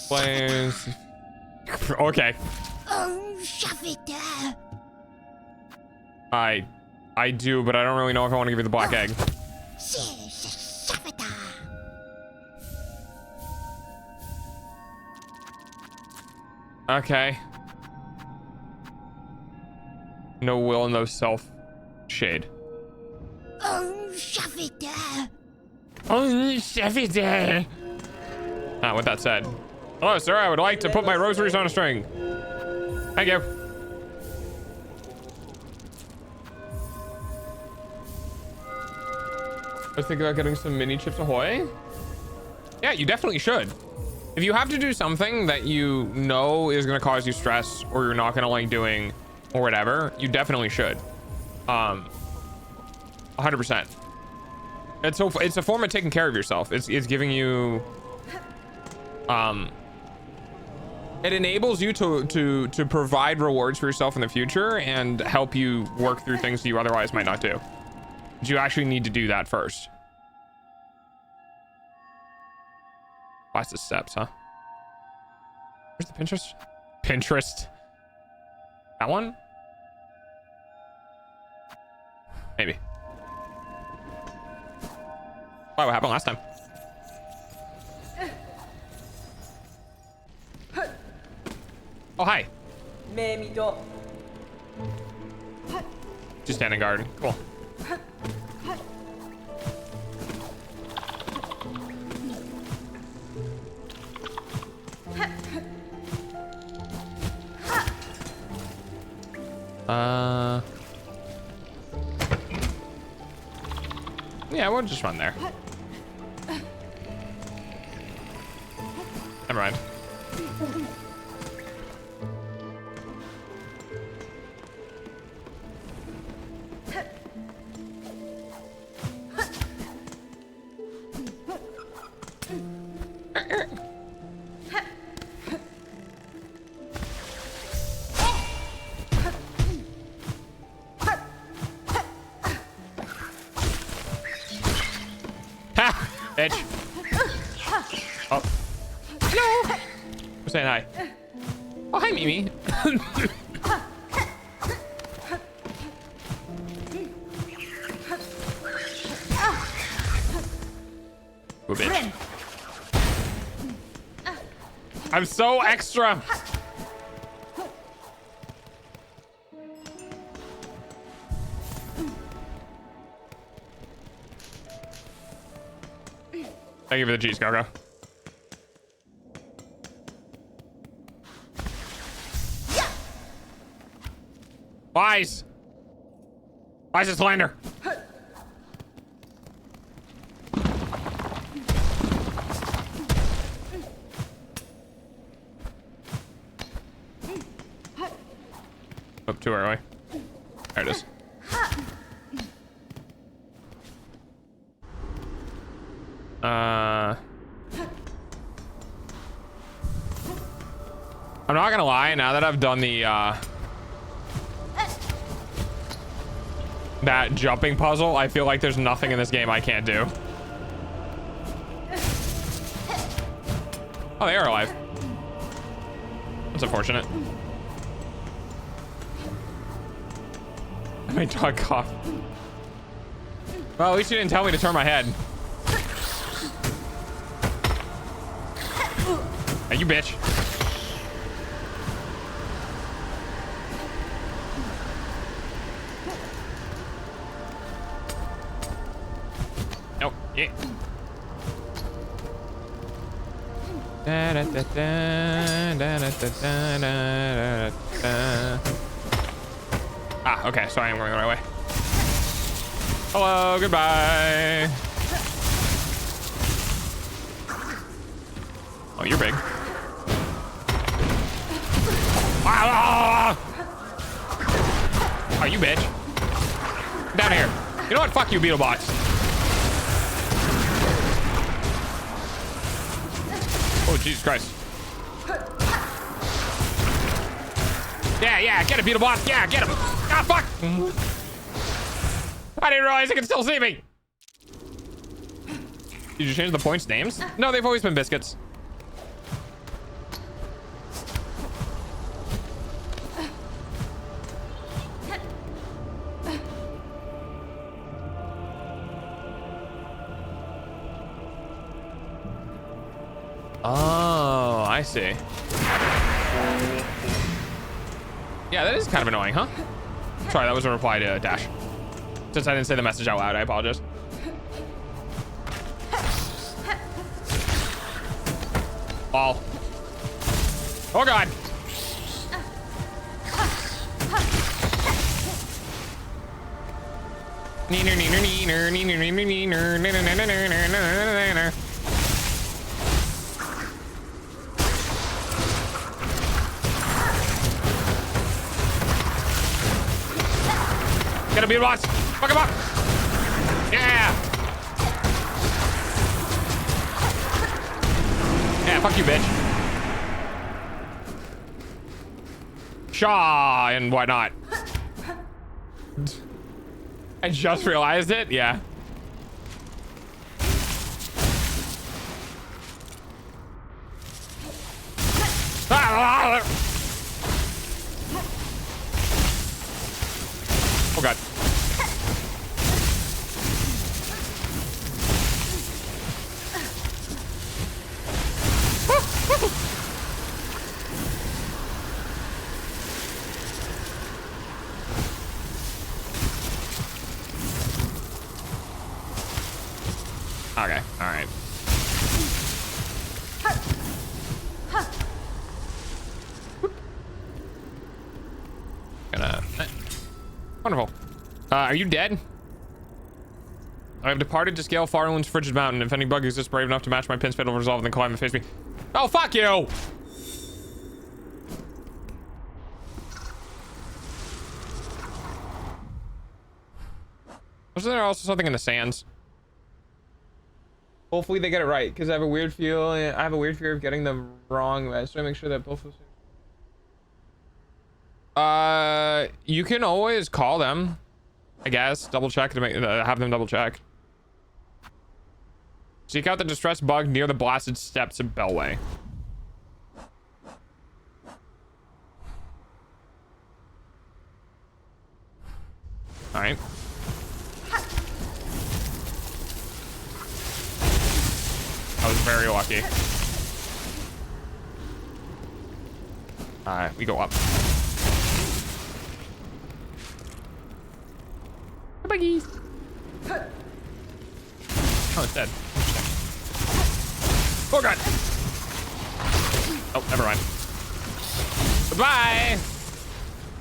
Planes. Okay. I do, but I don't really know if I want to give you the black egg. Okay. No will, no self. Shade. With that said. Hello, sir. I would like to put my rosaries on a string. Thank you. I was thinking about getting some mini Chips Ahoy. Yeah, you definitely should. If you have to do something that you know is going to cause you stress or you're not going to like doing or whatever, you definitely should. 100%. It's a form of taking care of yourself. It's giving you it enables you to provide rewards for yourself in the future and help you work through things you otherwise might not do. But you actually need to do that first. Watch the steps, huh? Where's the Pinterest? Pinterest. That one? Maybe. Oh, what happened last time? Oh, hi. Just standing guard. Cool. Yeah, we'll just run there. Never mind. Ha! Bitch. Oh. Hello. Who's saying hi? Oh, hi, Mimi. Oh, bitch. I'm so extra. Thank you for the cheese, Coco. Wise. Wise is slander. Up too early. There it is. I'm not gonna lie, now that I've done the that jumping puzzle, I feel like there's nothing in this game I can't do. Oh, they are alive. That's unfortunate. My dog coughed. Well, at least you didn't tell me to turn my head. Hey, you bitch. Nope. Yeah. Da, da, da, da, da, da, da, da, da. Ah, okay, so I am going the right way. Hello, goodbye. Oh, you're big. Ah! Oh, you bitch. Get down here. You know what? Fuck you, Beetlebots. Oh, Jesus Christ. Yeah, get him, Beetlebot. Yeah, get him. Ah, fuck. I didn't realize they could still see me. Did you change the points names? No, they've always been biscuits. Oh, I see. Yeah, that is kind of annoying, huh? Sorry, that was a reply to Dash. Since I didn't say the message out loud, I apologize. Ball. Oh, God. Neener, neener, neener, neener, neener, neener, neener, neener, neener, neener. Get him, Beetlebots! Fuck him up! Yeah! Yeah, fuck you, bitch. Shaw and whatnot. I just realized it, yeah. Oh, God. Okay, all right. Wonderful. Are you dead? I have departed to scale Farland's frigid mountain. If any bug exists brave enough to match my pin's fatal resolve, then climb and face me. Oh, fuck you! Wasn't there also something in the sands? Hopefully they get it right, because I have a weird feeling. I have a weird fear of getting them wrong. So I make sure that both of us. You can always call them, I guess. Double check to make have them double check. Seek out the distressed bug near the blasted steps of Bellway. All right. I was very lucky. All right, we go up. Buggies. Oh, it's dead. Oh god. Oh, never mind. Goodbye.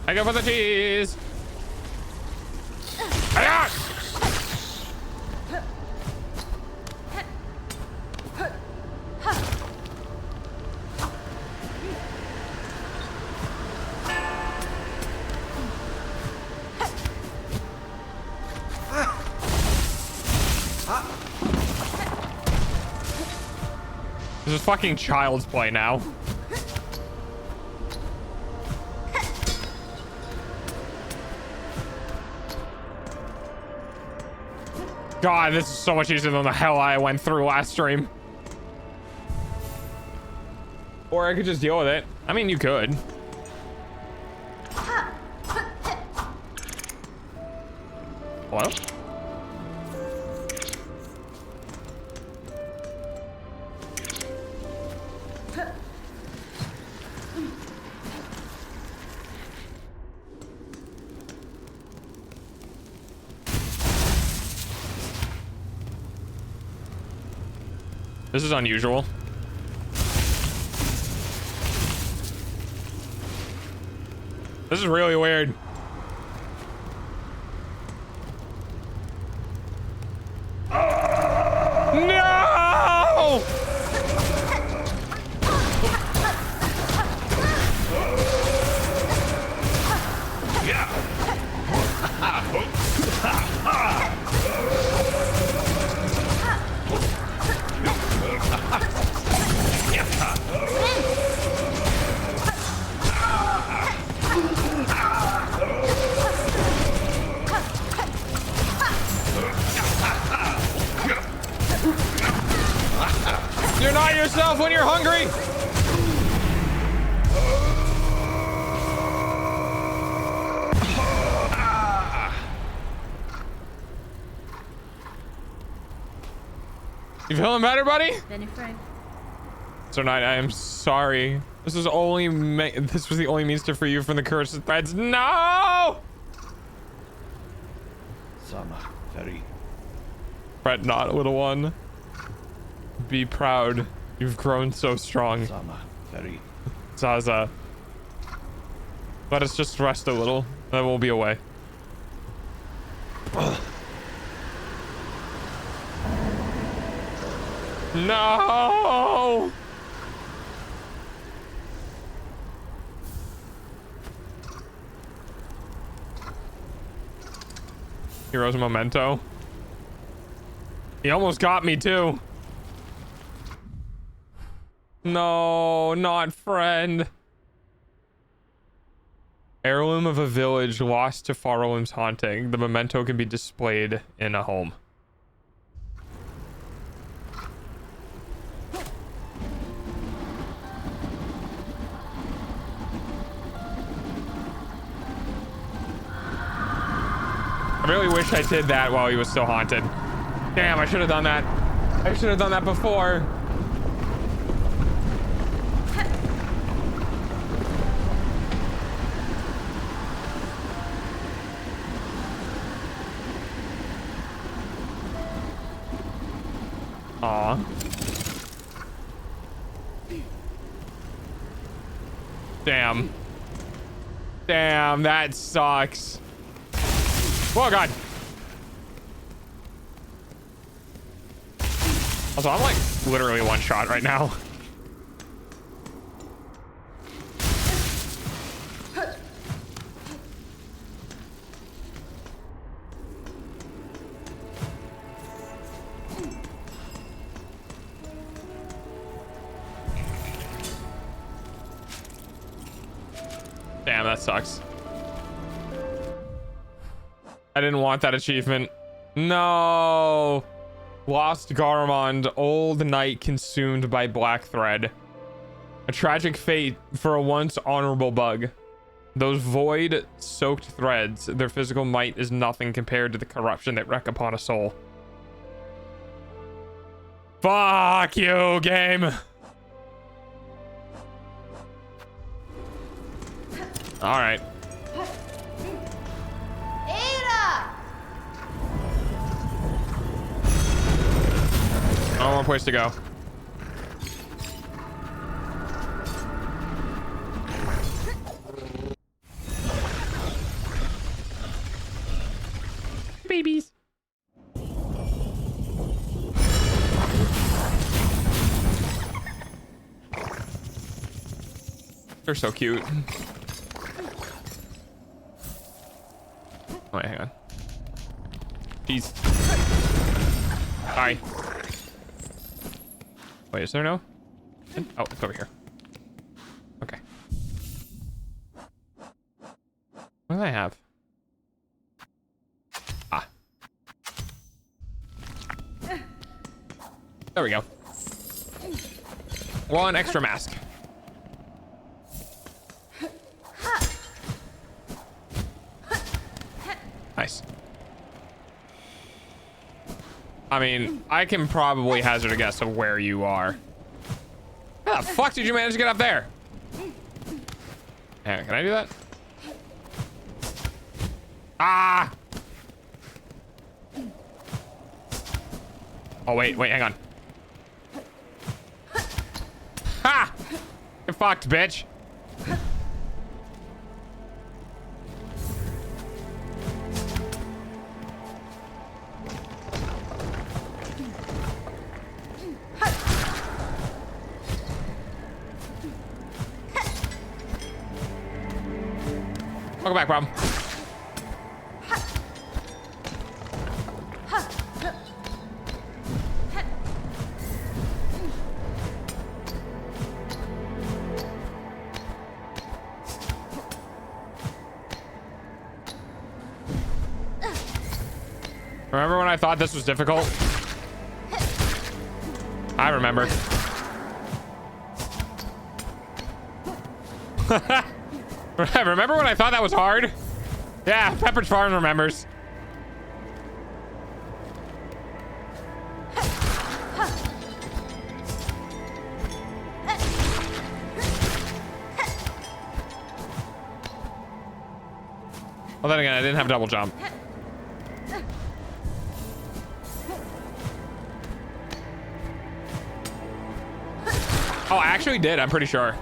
I go for the cheese. Ah! This is fucking child's play now. God, this is so much easier than the hell I went through last stream. Or I could just deal with it. I mean, you could. Hello? This is unusual. This is really weird. No! You're not yourself when you're hungry. You feeling better, buddy? Sir Knight, I am sorry. This was only this was the only means to free you from the curse of threads. No! Sama, very. Fret not, little one. Be proud. You've grown so strong. Sama, very. Zaza. Let us just rest a little. Then we'll be away. No! Hero's memento. He almost got me too. No, not friend. Heirloom of a village lost to Farolim's haunting. The memento can be displayed in a home. I really wish I did that while he was still haunted. Damn, I should have done that. I should have done that before. Aw. Damn. Damn, that sucks. Oh god. Also, I'm like literally one shot right now. Damn, that sucks. I didn't want that achievement. No. Lost Garamond, old night consumed by black thread. A tragic fate for a once honorable bug. Those void soaked threads, their physical might is nothing compared to the corruption that wreck upon a soul. Fuck you, game. All right. One more place to go. babies. They're so cute. Oh, wait, hang on. Jeez. Sorry. Wait, is there no? Oh, it's over here. Okay. What do I have? Ah. There we go. One extra mask. Nice. I mean, I can probably hazard a guess of where you are. How the fuck did you manage to get up there? Hang on, can I do that? Ah! Oh, wait, hang on. Ha! Get fucked, bitch. Welcome back, Rob. Remember when I thought this was difficult? I remember. Remember when I thought that was hard? Yeah, Pepperidge Farm remembers. Well, then again, I didn't have double jump. Oh, I actually did. I'm pretty sure.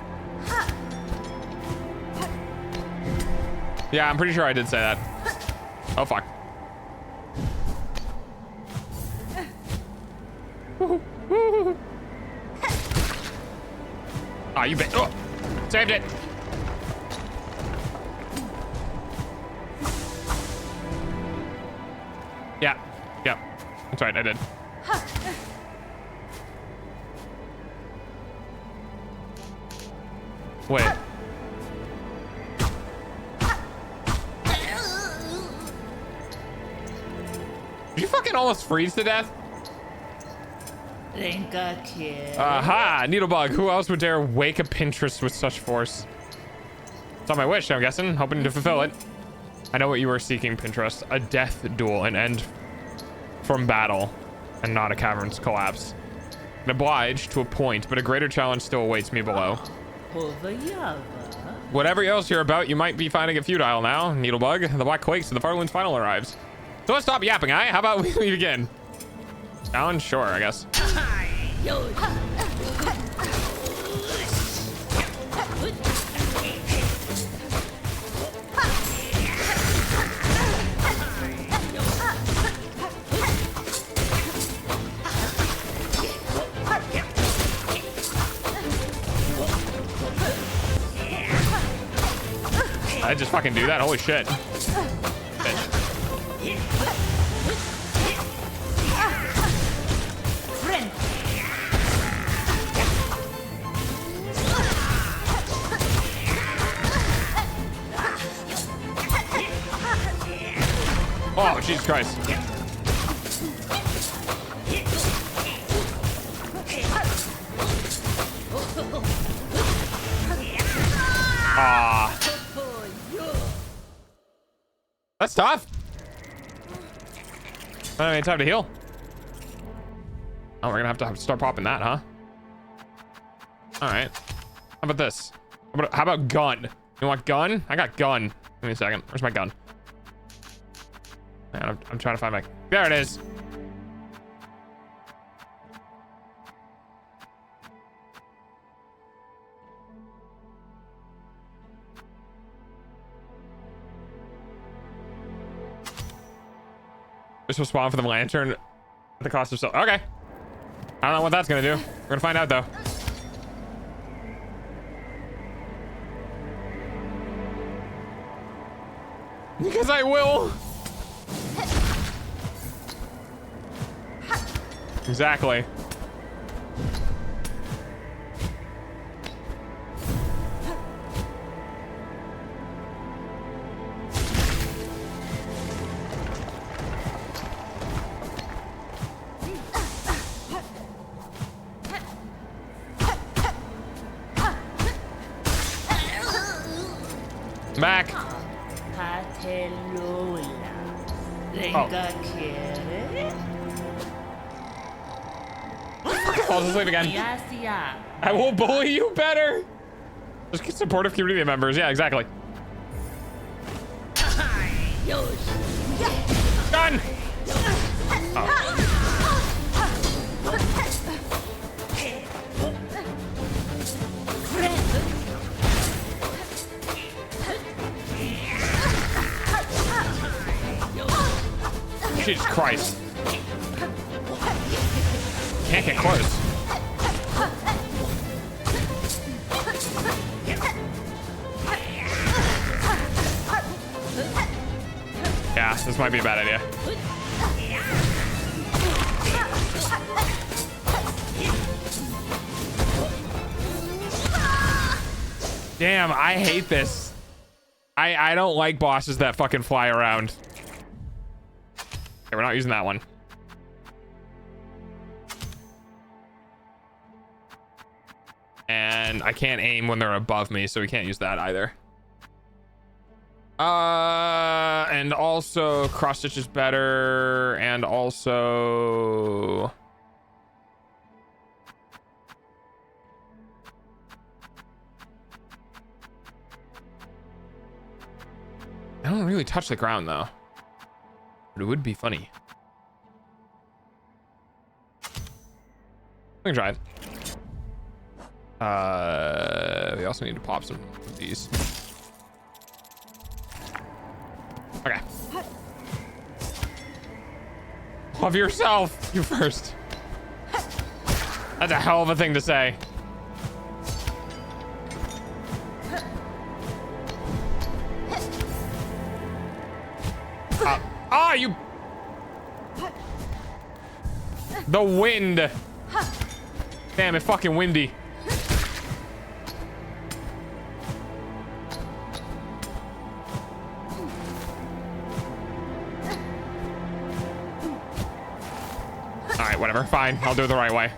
Yeah, I'm pretty sure I did say that. Oh, fuck. Ah, you bet. Oh, saved it. Yeah. That's right, I did. Wait. Did you fucking almost freeze to death? Aha! Needlebug. Who else would dare wake a Pinterest with such force? It's on my wish, I'm guessing. Hoping to fulfill it. I know what you are seeking, Pinterest. A death duel. An end from battle. And not a cavern's collapse. I'm obliged to a point, but a greater challenge still awaits me below. Whatever else you're about, you might be finding it futile now, Needlebug. The black quakes and the Farland's final arrives. So let's stop yapping, eh? How about we begin? Challenge? Sure, I guess. I just fucking do that? Holy shit. Bitch. Oh, Jesus Christ. Ah. That's tough. I don't have any time to heal. Oh, we're gonna have to start popping that, huh? All right. How about this? How about gun? You want gun? I got gun. Give me a second. Where's my gun? Man, I'm trying to find my... There it is. We're supposed to spawn for the lantern at the cost of self. Okay. I don't know what that's gonna do. We're gonna find out though. Because I will. Exactly. Back. Falls asleep again. I will bully you better. Just get supportive community members. Yeah, exactly. Done. Oh. Jesus Christ. Can't get close. Yeah, this might be a bad idea. Damn, I hate this. I don't like bosses that fucking fly around. Okay, we're not using that one. And I can't aim when they're above me, so we can't use that either. And also cross stitch is better, and also I don't really touch the ground though. But it would be funny. We can try it. We also need to pop some of these. Okay. Love yourself. You first. That's a hell of a thing to say. You. The wind. Damn, it's fucking windy. All right, whatever. Fine. I'll do it the right way.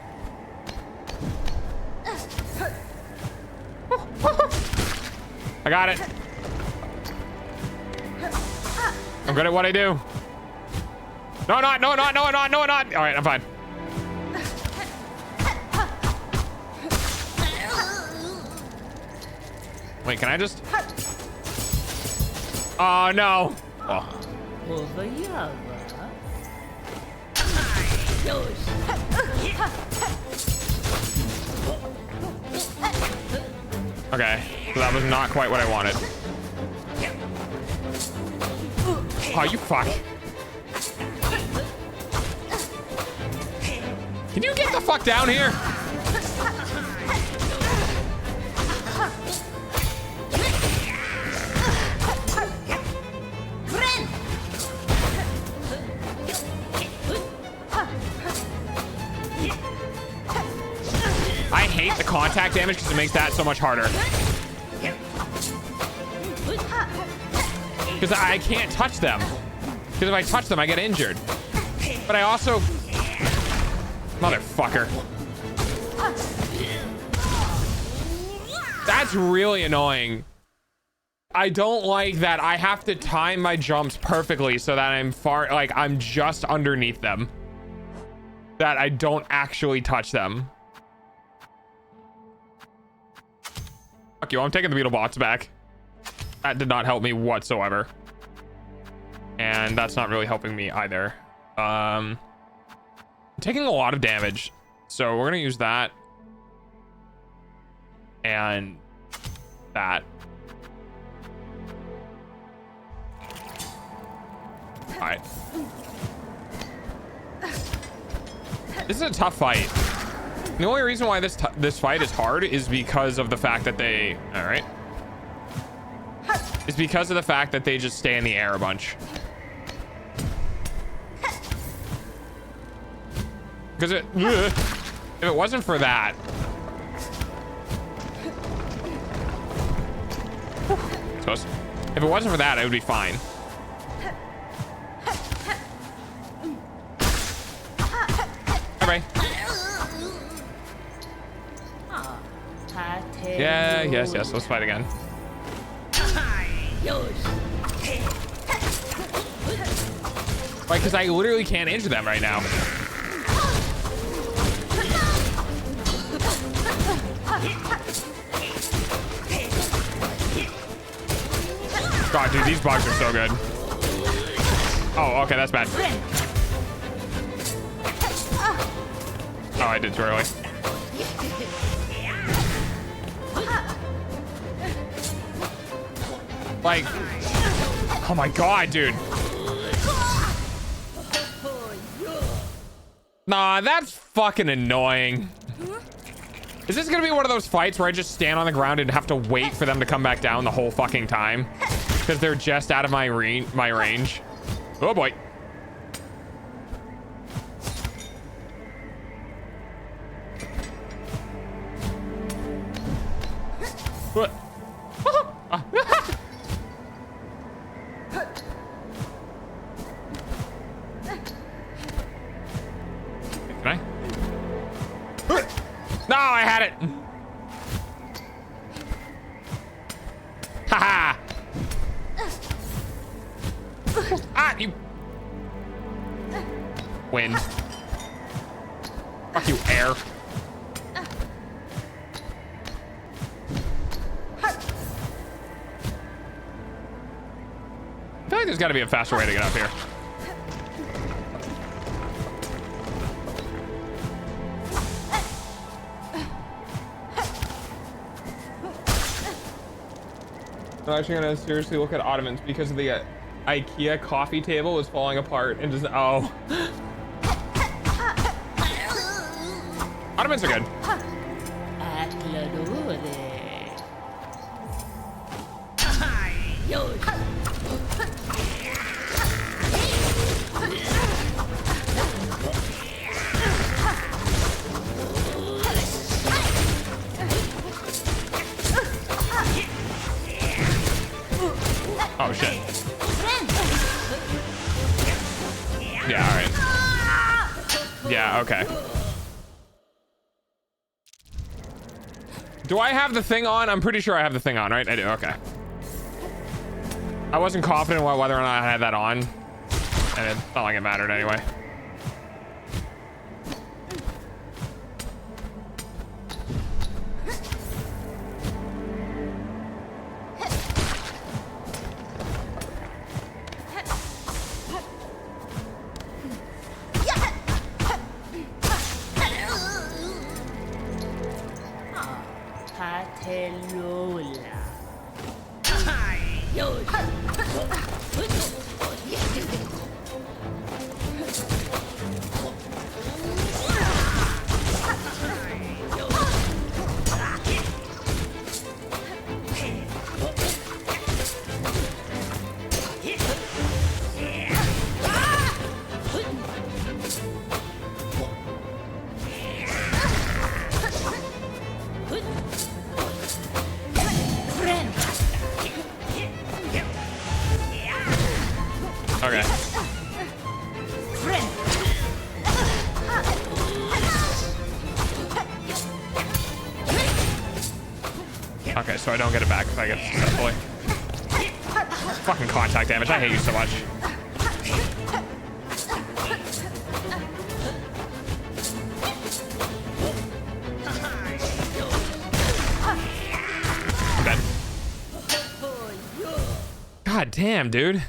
I got it. I'm good at what I do. No, not. All right, I'm fine. Wait, can I just? Oh, no. Oh. Okay, so that was not quite what I wanted. Oh, you fuck. Can you get the fuck down here? I hate the contact damage because it makes that so much harder. Because I can't touch them. Because if I touch them, I get injured. But I also... Motherfucker. That's really annoying. I don't like that I have to time my jumps perfectly so that I'm I'm just underneath them. That I don't actually touch them. Fuck you, I'm taking the beetle bots back. That did not help me whatsoever. And that's not really helping me either. I'm taking a lot of damage. So we're gonna use that. And that. Alright. This is a tough fight. The only reason why this fight is hard is because of the fact that they... All right. Is because of the fact that they just stay in the air a bunch. Because if it wasn't for that... If it wasn't for that, it would be fine. Bye-bye. Yeah, yes, let's fight again. Right, because I literally can't injure them right now. God, dude, these bugs are so good. Oh, okay, that's bad. Oh, I did too early. Like, oh my God, dude. Nah, that's fucking annoying. Is this gonna be one of those fights where I just stand on the ground and have to wait for them to come back down the whole fucking time? Because they're just out of my range. Oh boy. What? Can I? No, I had it. Haha. Ah, you. Wind. Fuck you, air. I feel like there's got to be a faster way to get up here. I'm actually gonna seriously look at ottomans because of the IKEA coffee table is falling apart and just ottomans are good. Oh shit. Yeah, all right. Yeah, okay. Do I have the thing on? I'm pretty sure I have the thing on, right? I do, okay. I wasn't confident whether or not I had that on. And it's not like it mattered anyway. Okay. Okay, so I don't get it back if I get successfully. Fucking contact damage. I hate you so much. I'm dead. God damn, dude.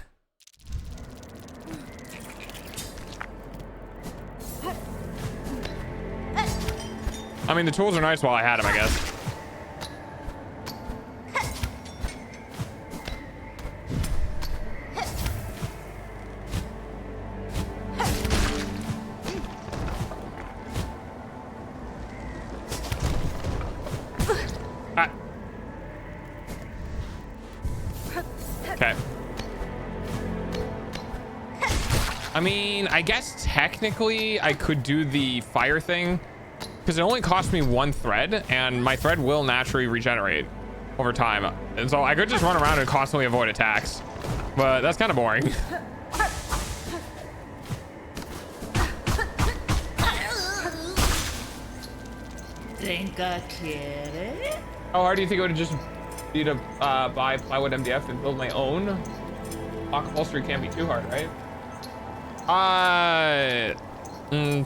I mean, the tools are nice while I had them, I guess. I mean, I guess technically I could do the fire thing because it only cost me 1 thread and my thread will naturally regenerate over time. And so I could just run around and constantly avoid attacks, but that's kind of boring. How hard do you think it would just be to buy plywood MDF and build my own? Upholstery can't be too hard, right?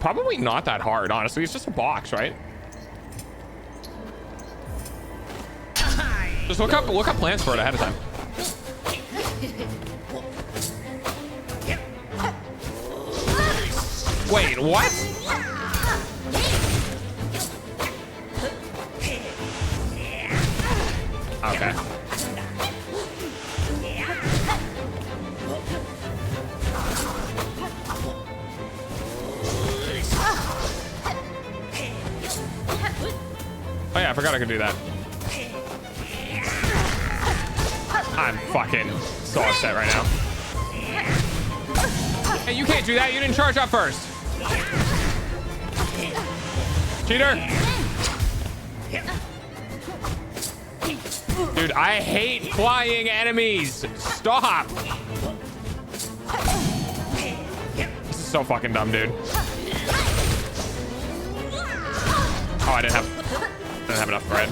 Probably not that hard, honestly. It's just a box, right? Just look up plans for it ahead of time. Wait, what? Okay. Oh yeah, I forgot I could do that. I'm fucking so upset right now. Hey, you can't do that. You didn't charge up first. Cheater. Dude, I hate flying enemies. Stop. This is so fucking dumb, dude. Oh, I didn't have enough bread.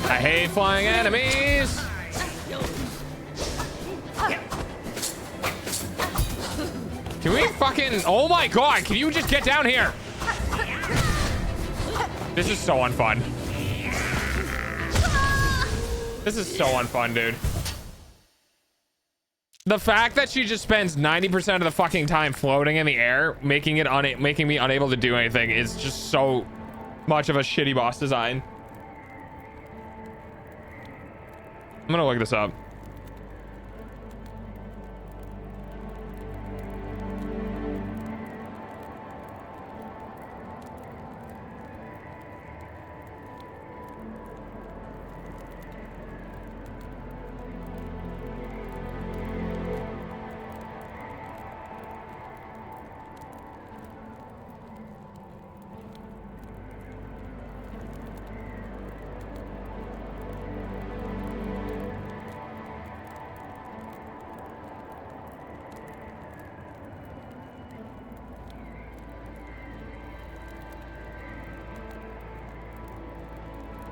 I hate flying enemies. Can we fucking... Oh my god, can you just get down here? This is so unfun. This is so unfun, dude. The fact that she just spends 90% of the fucking time floating in the air, making me unable to do anything is just so much of a shitty boss design. I'm gonna look this up.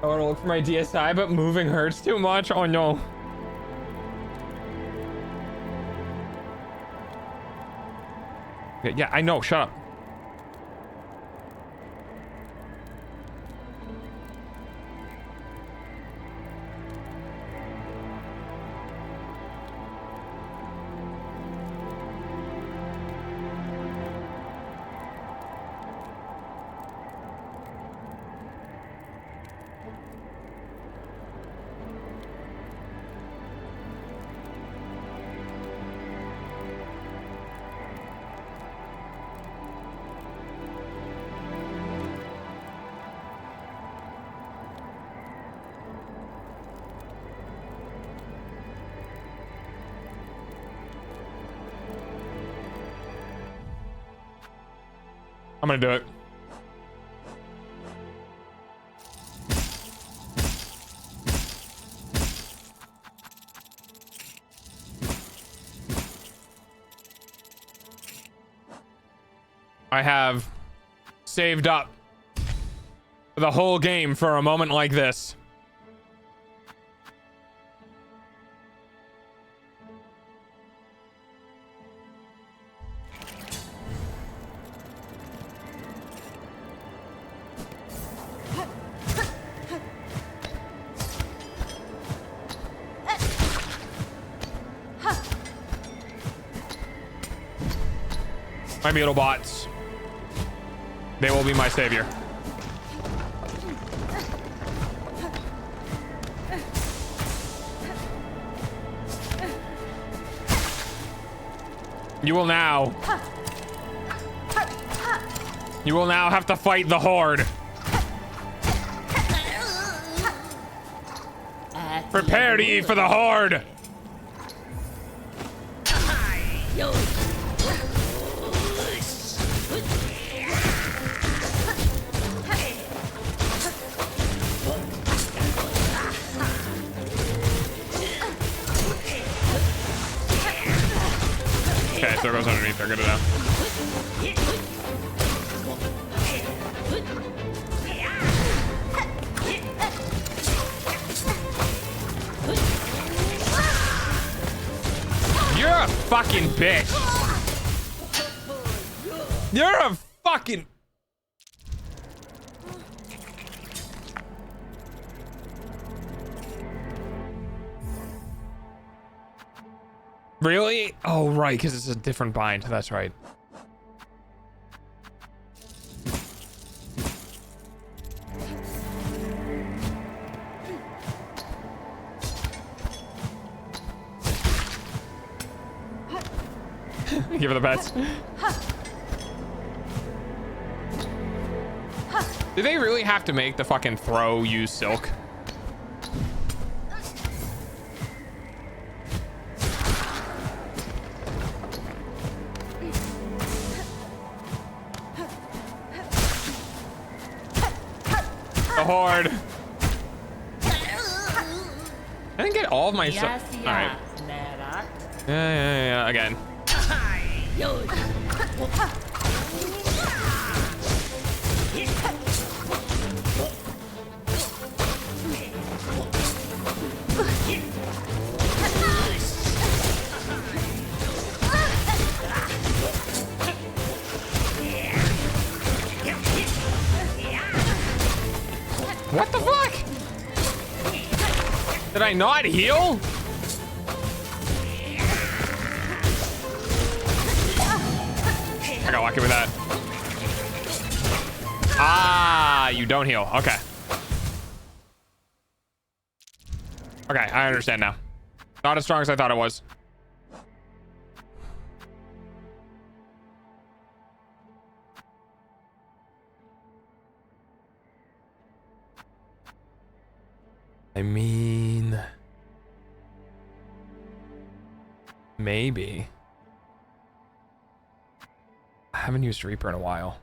I want to look for my DSI, but moving hurts too much. Oh no. Yeah, I know. Shut up. I'm gonna do it. I have saved up the whole game for a moment like this. My beetle bots. They will be my savior. You will now. You will now have to fight the horde. Prepare to eat for the horde. Okay, so it goes underneath. They're good to know. You're a fucking bitch. You're a fucking... Really? Oh, right, because it's a different bind. That's right. Give her the pets. Do they really have to make the fucking throw use silk? The horde. I didn't get all of my stuff. All right. Yeah. Again. What the fuck? Did I not heal? I got lucky with that. Ah, you don't heal. Okay. Okay, I understand now. Not as strong as I thought it was. I mean, maybe. I haven't used Reaper in a while.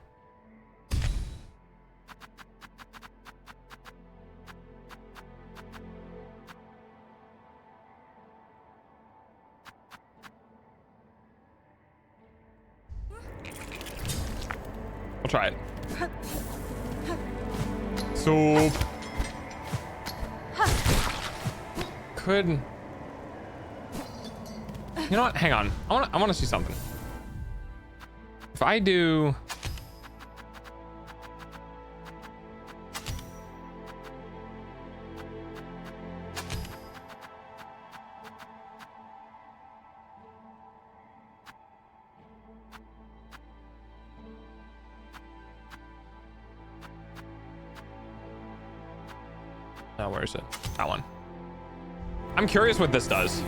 I'll try it. Soup. Could. You know what? Hang on. I want to see something. If I do. Oh, where is it? That one. I'm curious what this does.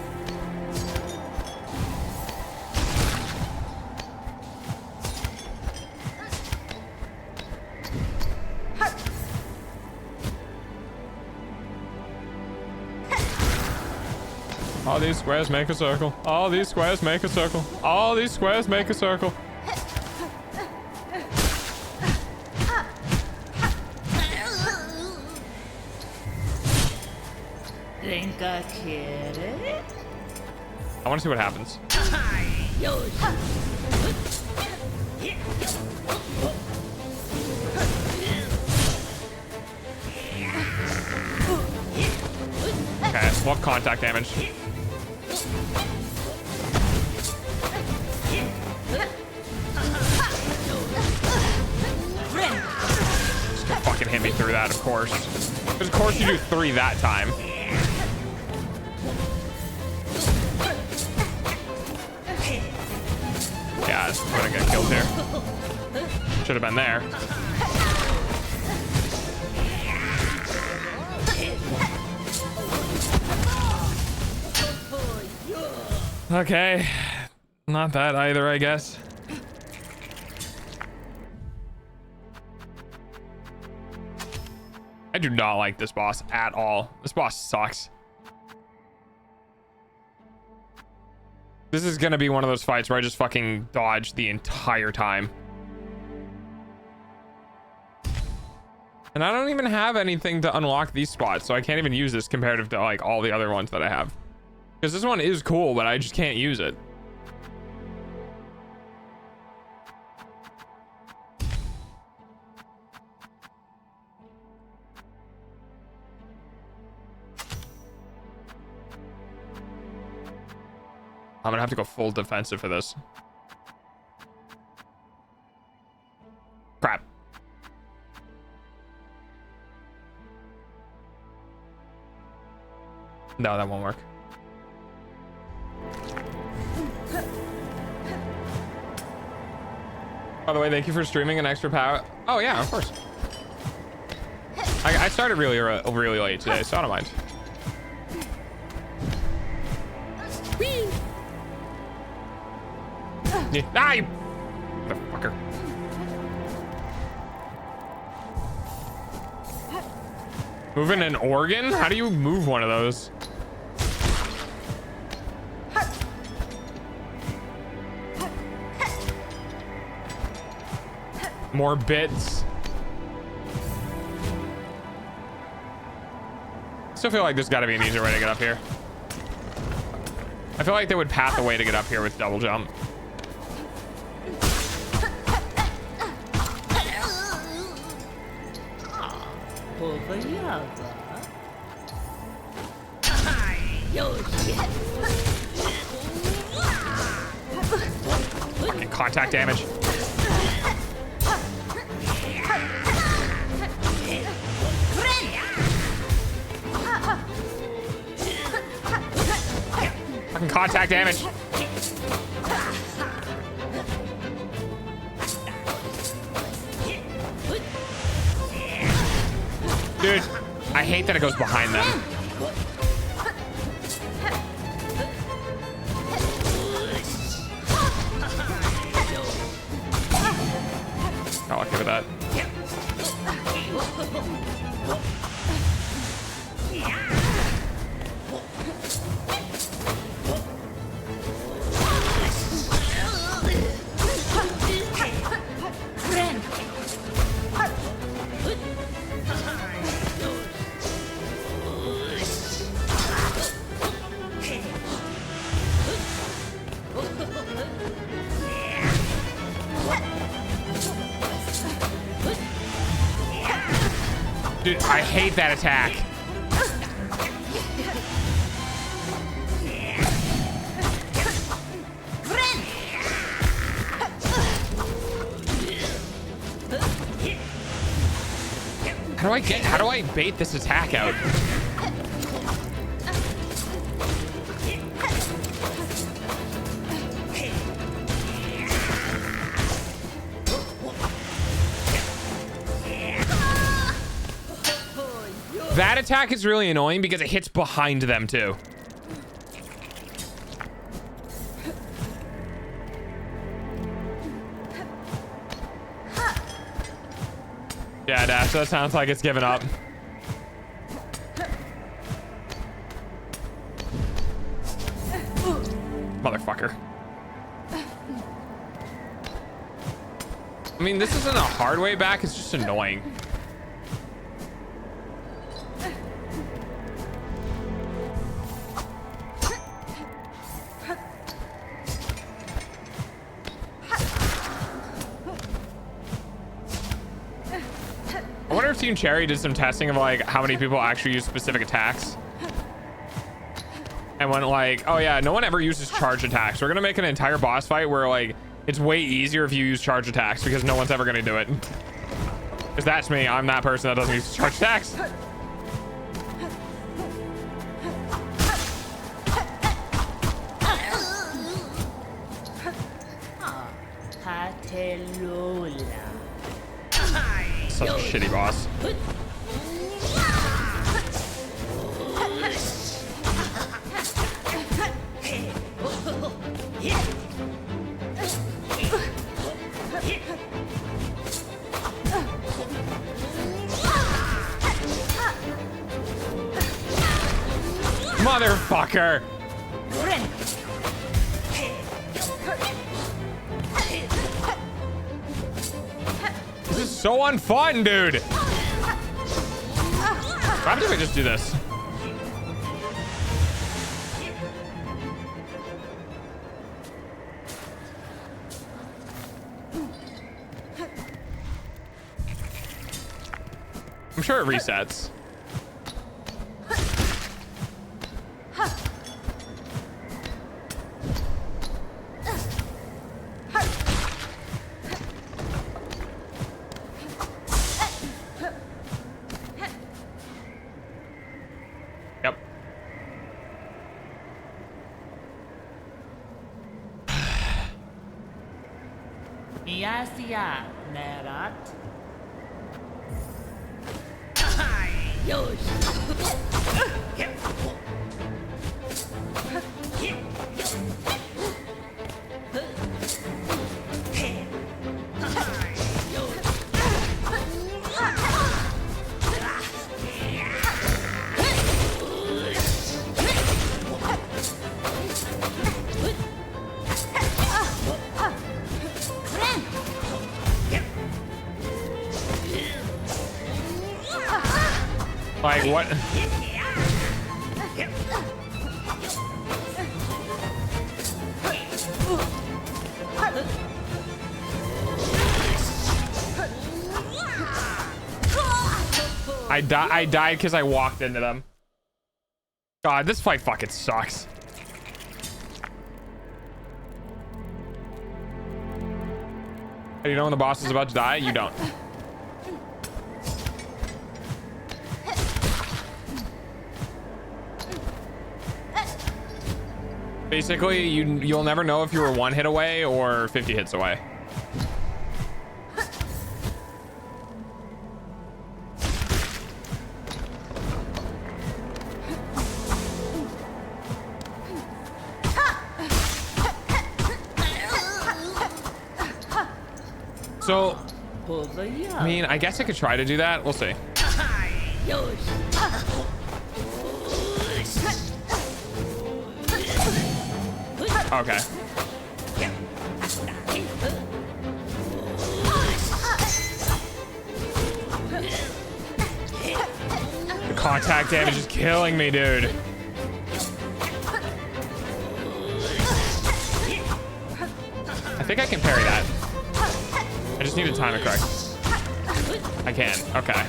All these squares make a circle. All these squares make a circle. All these squares make a circle. I want to see what happens. Okay, we'll have contact damage. Just gonna fucking hit me through that, of course. Because of course you do 3 that time. Yeah, I'm gonna get killed here. Should have been there. Okay. Not that either, I guess. I do not like this boss at all. This boss sucks. This is gonna be one of those fights where I just fucking dodge the entire time. And I don't even have anything to unlock these spots, so I can't even use this comparative to like all the other ones that I have. Because this one is cool, but I just can't use it. I'm gonna have to go full defensive for this. Crap. No, that won't work. By the way, thank you for streaming an extra power. Oh yeah, of course. I started really late today, so I don't mind. Yeah. Ah, you motherfucker. Moving an organ? How do you move one of those? More bits. Still feel like there's got to be an easier way to get up here. I feel like they would path a way to get up here with double jump. Fucking contact damage. Fucking contact damage. Dude, I hate that it goes behind them. Not lucky with that. Dude, I hate that attack. How do I bait this attack out? That attack is really annoying because it hits behind them too. Yeah, Dash, that sounds like it's given up. Motherfucker. I mean, this isn't a hard way back, it's just annoying. I wonder if Team Cherry did some testing of like how many people actually use specific attacks. And went like, oh yeah, no one ever uses charge attacks. We're gonna make an entire boss fight where like it's way easier if you use charge attacks because no one's ever gonna do it. Because that's me, I'm that person that doesn't use charge attacks. Such a shitty boss. Motherfucker. This is so unfun, dude. Why did we just do this? I'm sure it resets. Yep. Iya, Nerat. Like what? I died because I walked into them. God, this fight fucking sucks. How do you know when the boss is about to die? You don't. Basically, you'll never know if you were 1 hit away or 50 hits away. So, I mean, I guess I could try to do that. We'll see. Okay. The contact damage is killing me, dude. I think I can parry that. I just need to time it correct. I can. Okay.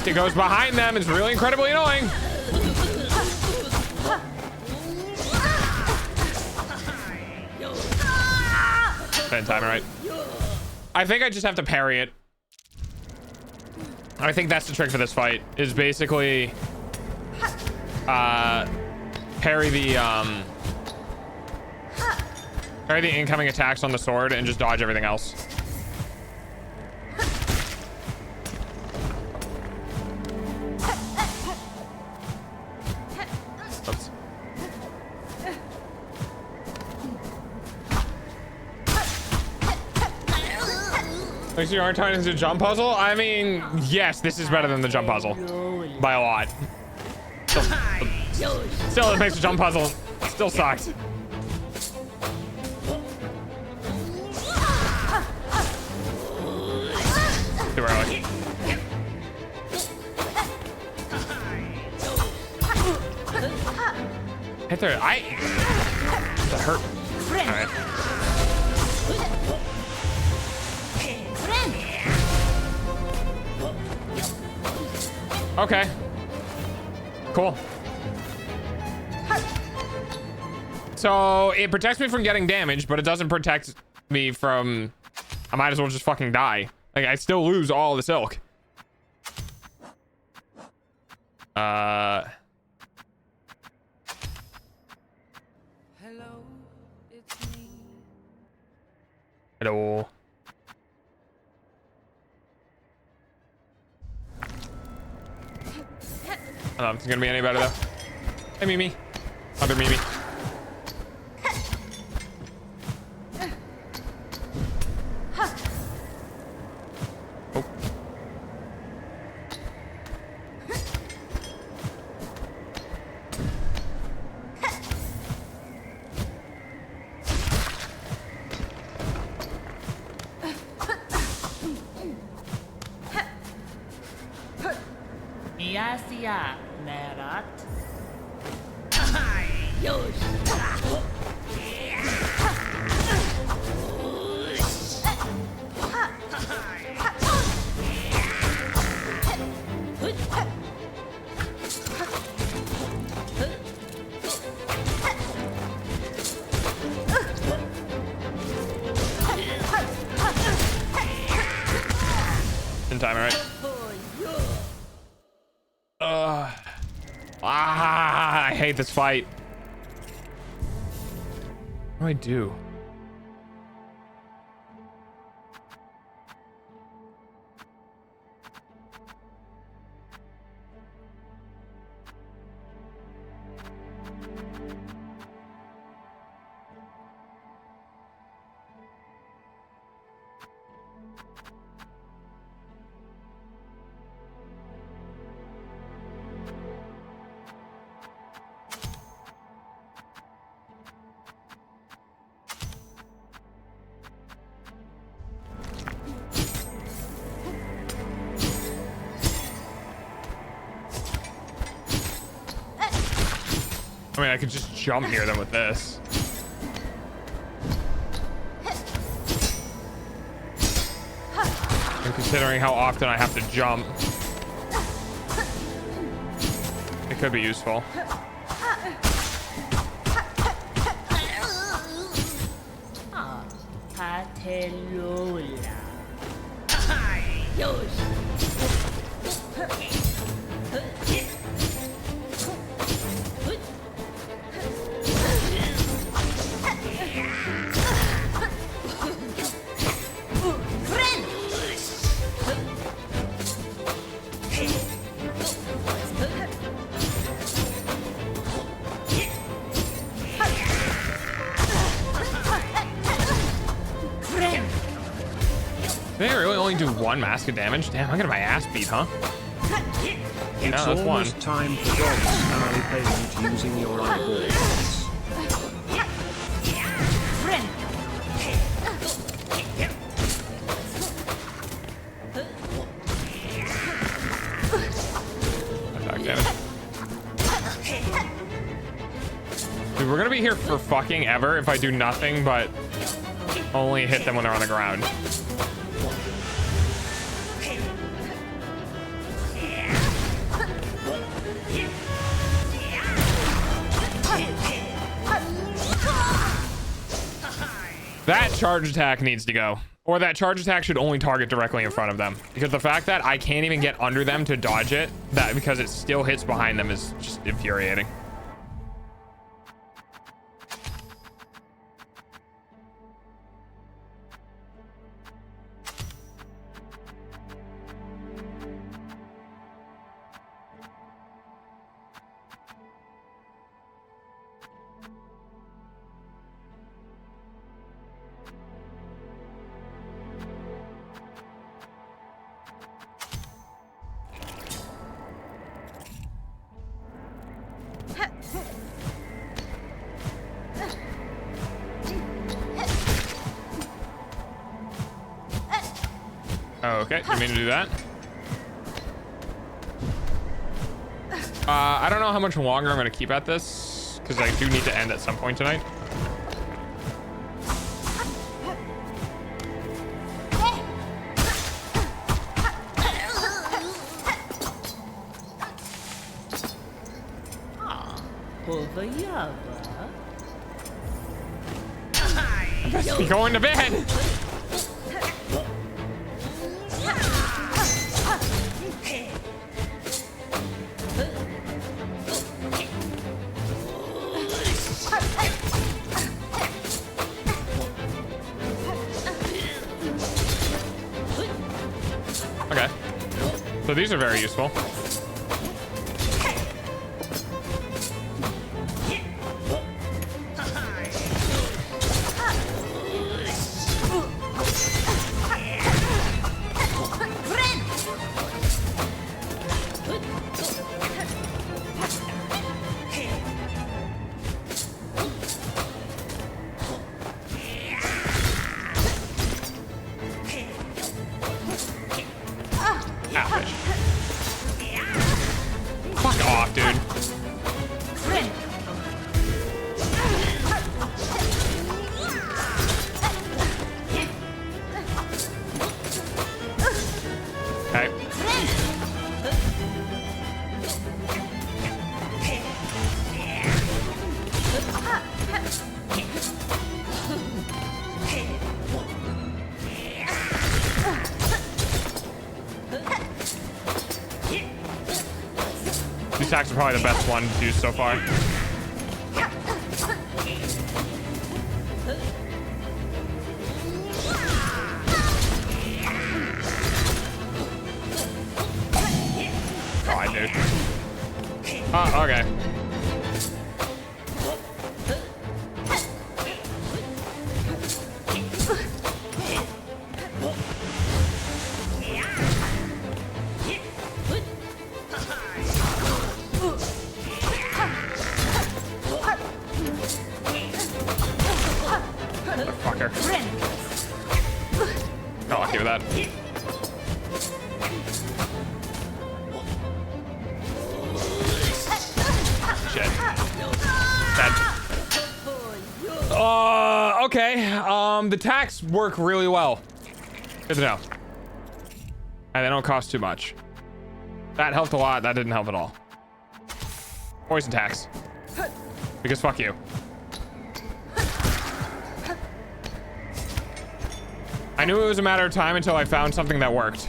It goes behind them. It's really incredibly annoying. Didn't time it right. I think I just have to parry it. I think that's the trick for this fight, is basically parry the incoming attacks on the sword and just dodge everything else. Oops. Makes you aren't turning into a jump puzzle? I mean, yes, this is better than the jump puzzle by a lot. Still it makes the jump puzzle still sucks. Too early. Hit there. That hurt. All right. Okay. Cool. So it protects me from getting damaged, but it doesn't protect me from... I might as well just fucking die. Like, I still lose all the silk. Hello, it's me. Hello. I don't know if it's gonna be any better though. Hey, Mimi. Other Mimi. Oh. Yasia, Nerat. In time, all right. I hate this fight. What do I do? I mean, I could just jump near them with this. And considering how often I have to jump, it could be useful. Patelula. Did I really only do one mask of damage? Damn, I'm getting my ass beat, huh? It's that's one. almost time for God's early payment using your eyeballs. Attack damage. Dude, we're gonna be here for fucking ever if I do nothing but only hit them when they're on the ground. That charge attack needs to go. Or that charge attack should only target directly in front of them. Because the fact that I can't even get under them to dodge it, that because it still hits behind them, is just infuriating. Okay, didn't mean to do that. I don't know how much longer I'm going to keep at this, because I do need to end at some point tonight. Best be going to bed. Okay. So these are very useful. Fuck off, dude. Okay. These attacks are probably the best one to use so far. God, dude. Oh, okay. Motherfucker. Not lucky with that. Shit. Bad. Okay. The attacks work really well. Good to know. And they don't cost too much. That helped a lot. That didn't help at all. Poison attacks. Because fuck you. I knew it was a matter of time until I found something that worked.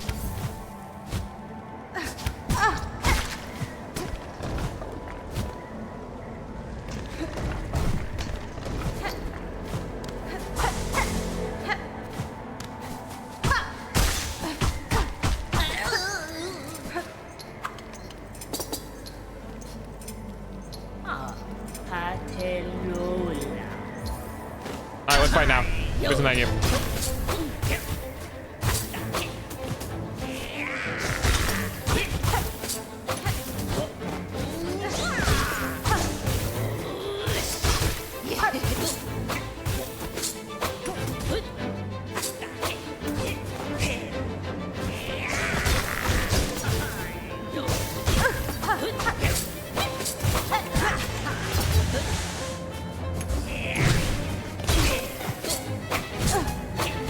Alright, let's fight now. Here's the menu.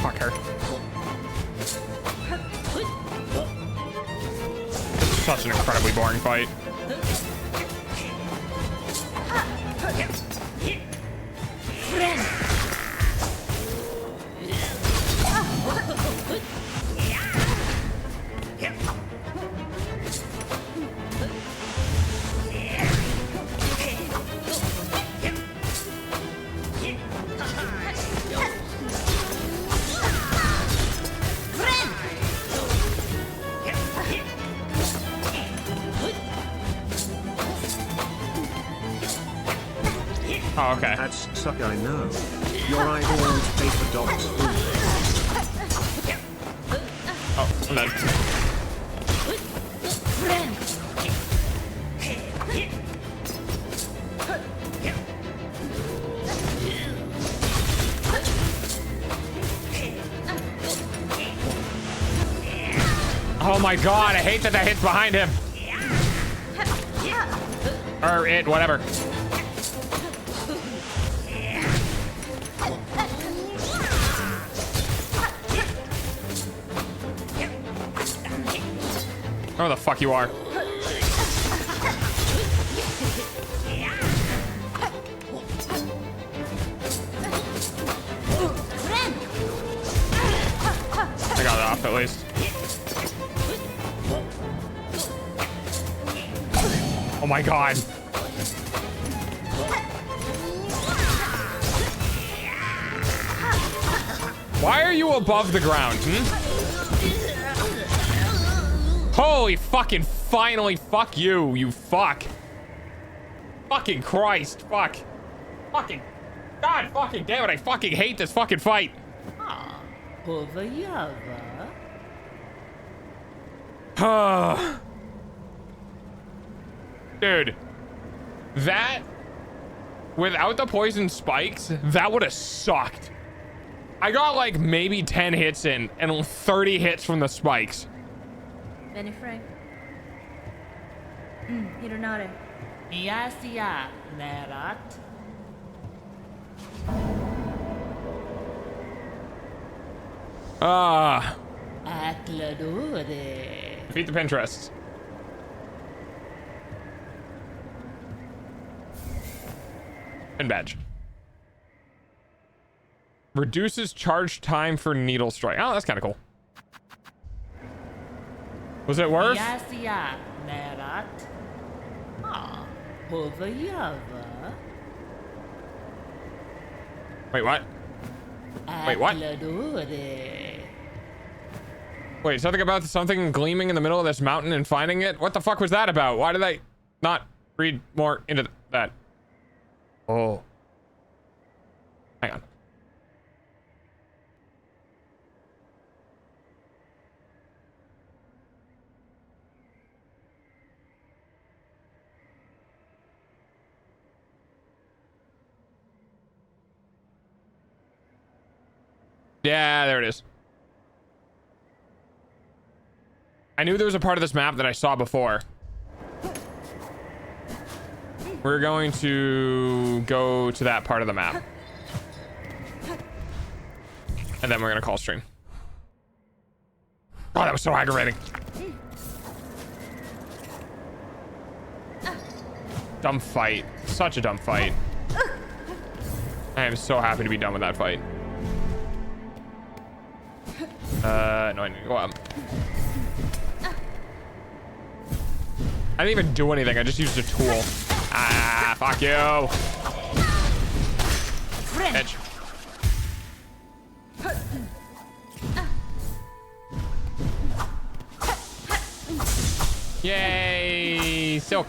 Fuck her. This is such an incredibly boring fight. Oh, okay. That's suck, I know. Your idol won't pay for dog's food. Oh, I'm dead. Oh my god, I hate that hits behind him. Or it, whatever. Where the fuck you are? at least. Oh my god. Why are you above the ground, Holy fucking finally, fuck you, you fuck. Fucking Christ, fuck. Fucking, God fucking damn it, I fucking hate this fucking fight. Dude, that, without the poison spikes, that would have sucked. I got like maybe 10 hits in and 30 hits from the spikes. Benny Frank. Hironare. Miyasia Nerat. Akladore. Defeat the Pinterest. Pin badge. Reduces charge time for needle strike. Oh, that's kind of cool. Was it worth? Miyasia Nerat. Hovayava. Wait, what? Wait, what? Akladore. Wait, something about something gleaming in the middle of this mountain and finding it? What the fuck was that about? Why did I not read more into that? Oh. Hang on. Yeah, there it is. I knew there was a part of this map that I saw before. We're going to go to that part of the map. And then we're going to call stream. Oh, that was so aggravating. Dumb fight. Such a dumb fight. I am so happy to be done with that fight. No, I need to go up. I didn't even do anything. I just used a tool. Ah, fuck you. Edge. Yay, Silk.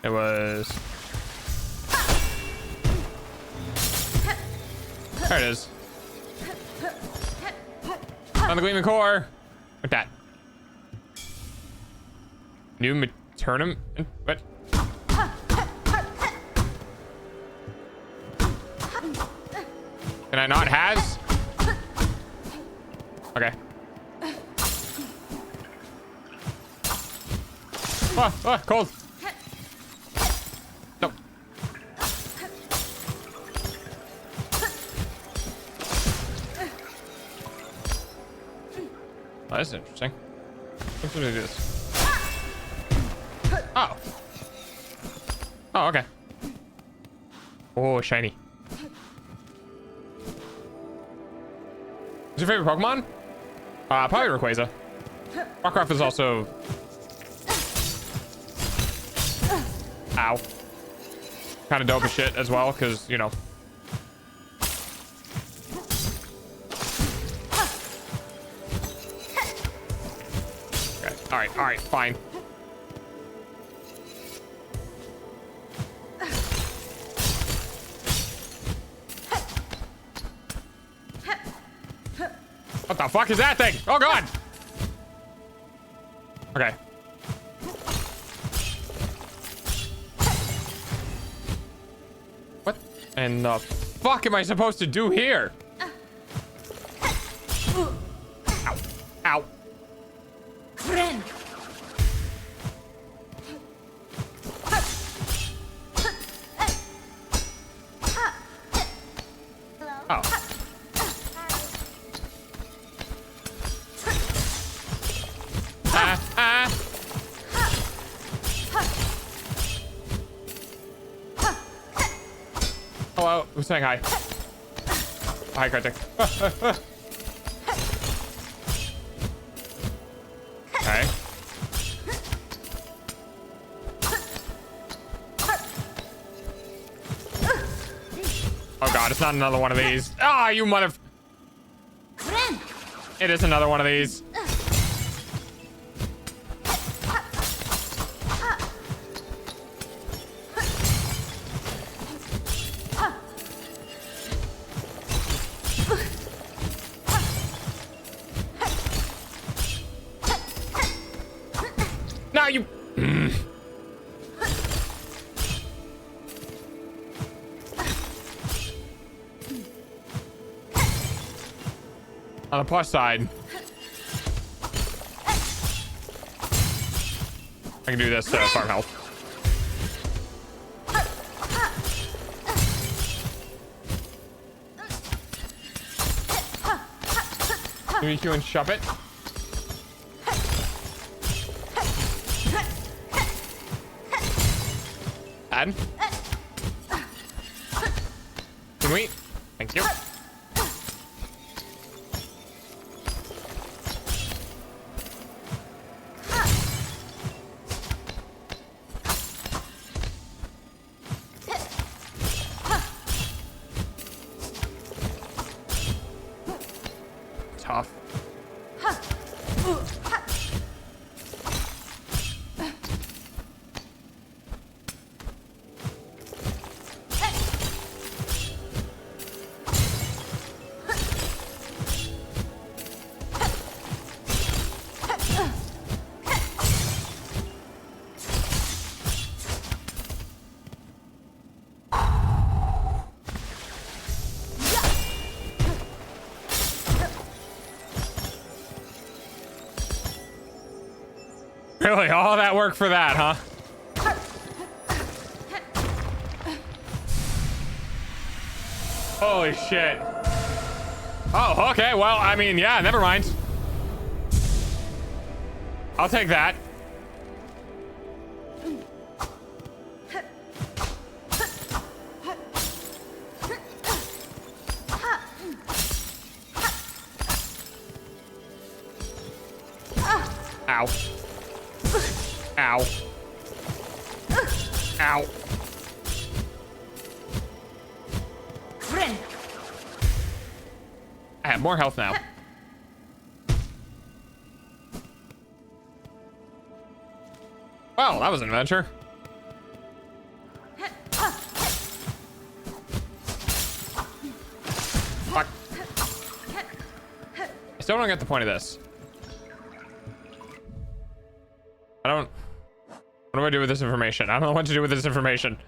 It was... There it is. On the gleaming core. Like that. New maternum. What? Can I not has? Okay. Oh, cold. No. Oh, that's interesting. Let's do this. Oh. Oh, okay. Oh, shiny. What's your favorite Pokemon? Probably Rayquaza. Rockruff is also... Ow. Kind of dope as shit as well, because, you know. Okay, alright, fine. What the fuck is that thing? Oh god! Okay. What in the fuck am I supposed to do here? Ow. Ow. Friend. Oh. Hello. Who's saying hi? Hi, Kartik. Okay. Oh god, it's not another one of these. Ah, you mother... It is another one of these. Now you... On the plus side, I can do this to farm health. Give me Q and shove it. Add. Can we? Thank you. Tough. Really, all that work for that, huh? Holy shit. Oh, okay, well, I mean, yeah, never mind. I'll take that. Ow. Ow. Ow. I have more health now. Well, that was an adventure. Fuck. I still don't get the point of this. I don't... What do I do with this information? I don't know what to do with this information.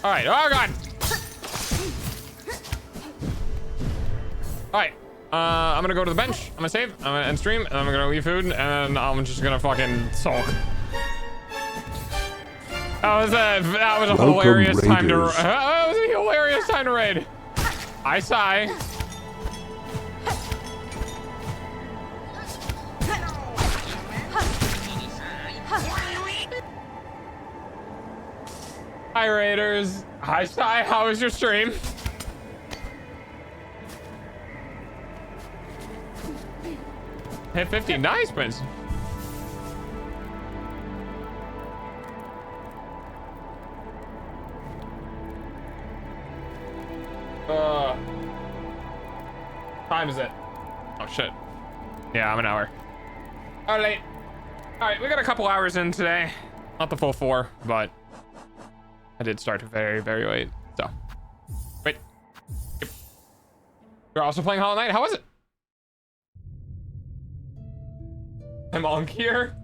All right. Oh god. All right. I'm gonna go to the bench. I'm gonna save. I'm gonna end stream. And I'm gonna leave food, and I'm just gonna fucking sulk. That was a Welcome, hilarious time to. Raiders. That was a hilarious time to raid. I sigh. Hi Raiders. Hi Sai, how was your stream? Hit 50, nice Prince. Time is it? Oh shit. Yeah, I'm an hour. All right. All right, we got a couple hours in today. Not the full 4, but I did start very, very late. So, wait. Yep. You're also playing Hollow Knight. How was it? I'm on here.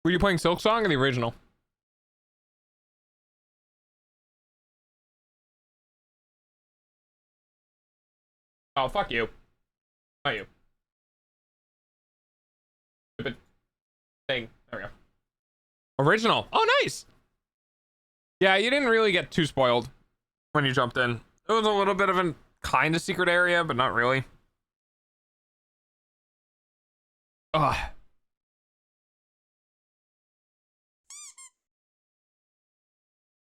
Were you playing Silksong or the original? Oh, fuck you. Not you. Stupid thing. There we go. Original. Oh, nice. Yeah, you didn't really get too spoiled when you jumped in. It was a little bit of a kind of secret area, but not really. Ugh.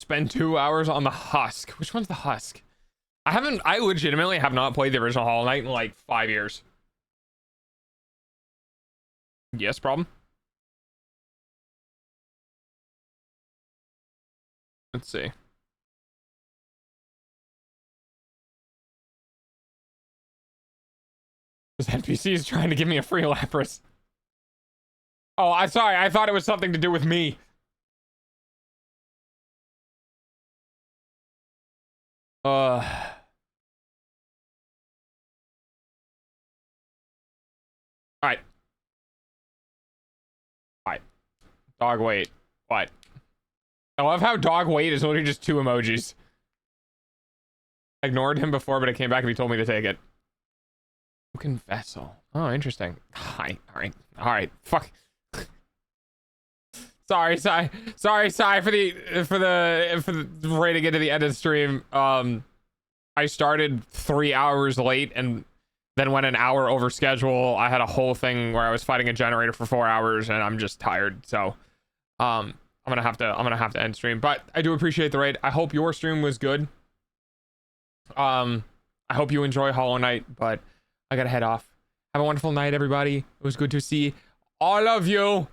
Spend 2 hours on the husk. Which one's the husk? I legitimately have not played the original Hollow Knight in like 5 years. Yes, problem. Let's see. This NPC is trying to give me a free Lapras. Oh, I'm sorry. I thought it was something to do with me. All right. All right. Dog wait. What? I love how dog wait is literally just 2 emojis. I ignored him before, but it came back and he told me to take it. Broken vessel. Oh, interesting. Hi. All right. All right. Fuck. Sorry, Sai for the rating into the end of the stream. I started 3 hours late and then went an hour over schedule. I had a whole thing where I was fighting a generator for 4 hours and I'm just tired. So, I'm gonna have to end stream. But I do appreciate the raid. I hope your stream was good. I hope you enjoy Hollow Knight, but I gotta head off. Have a wonderful night, everybody. It was good to see all of you.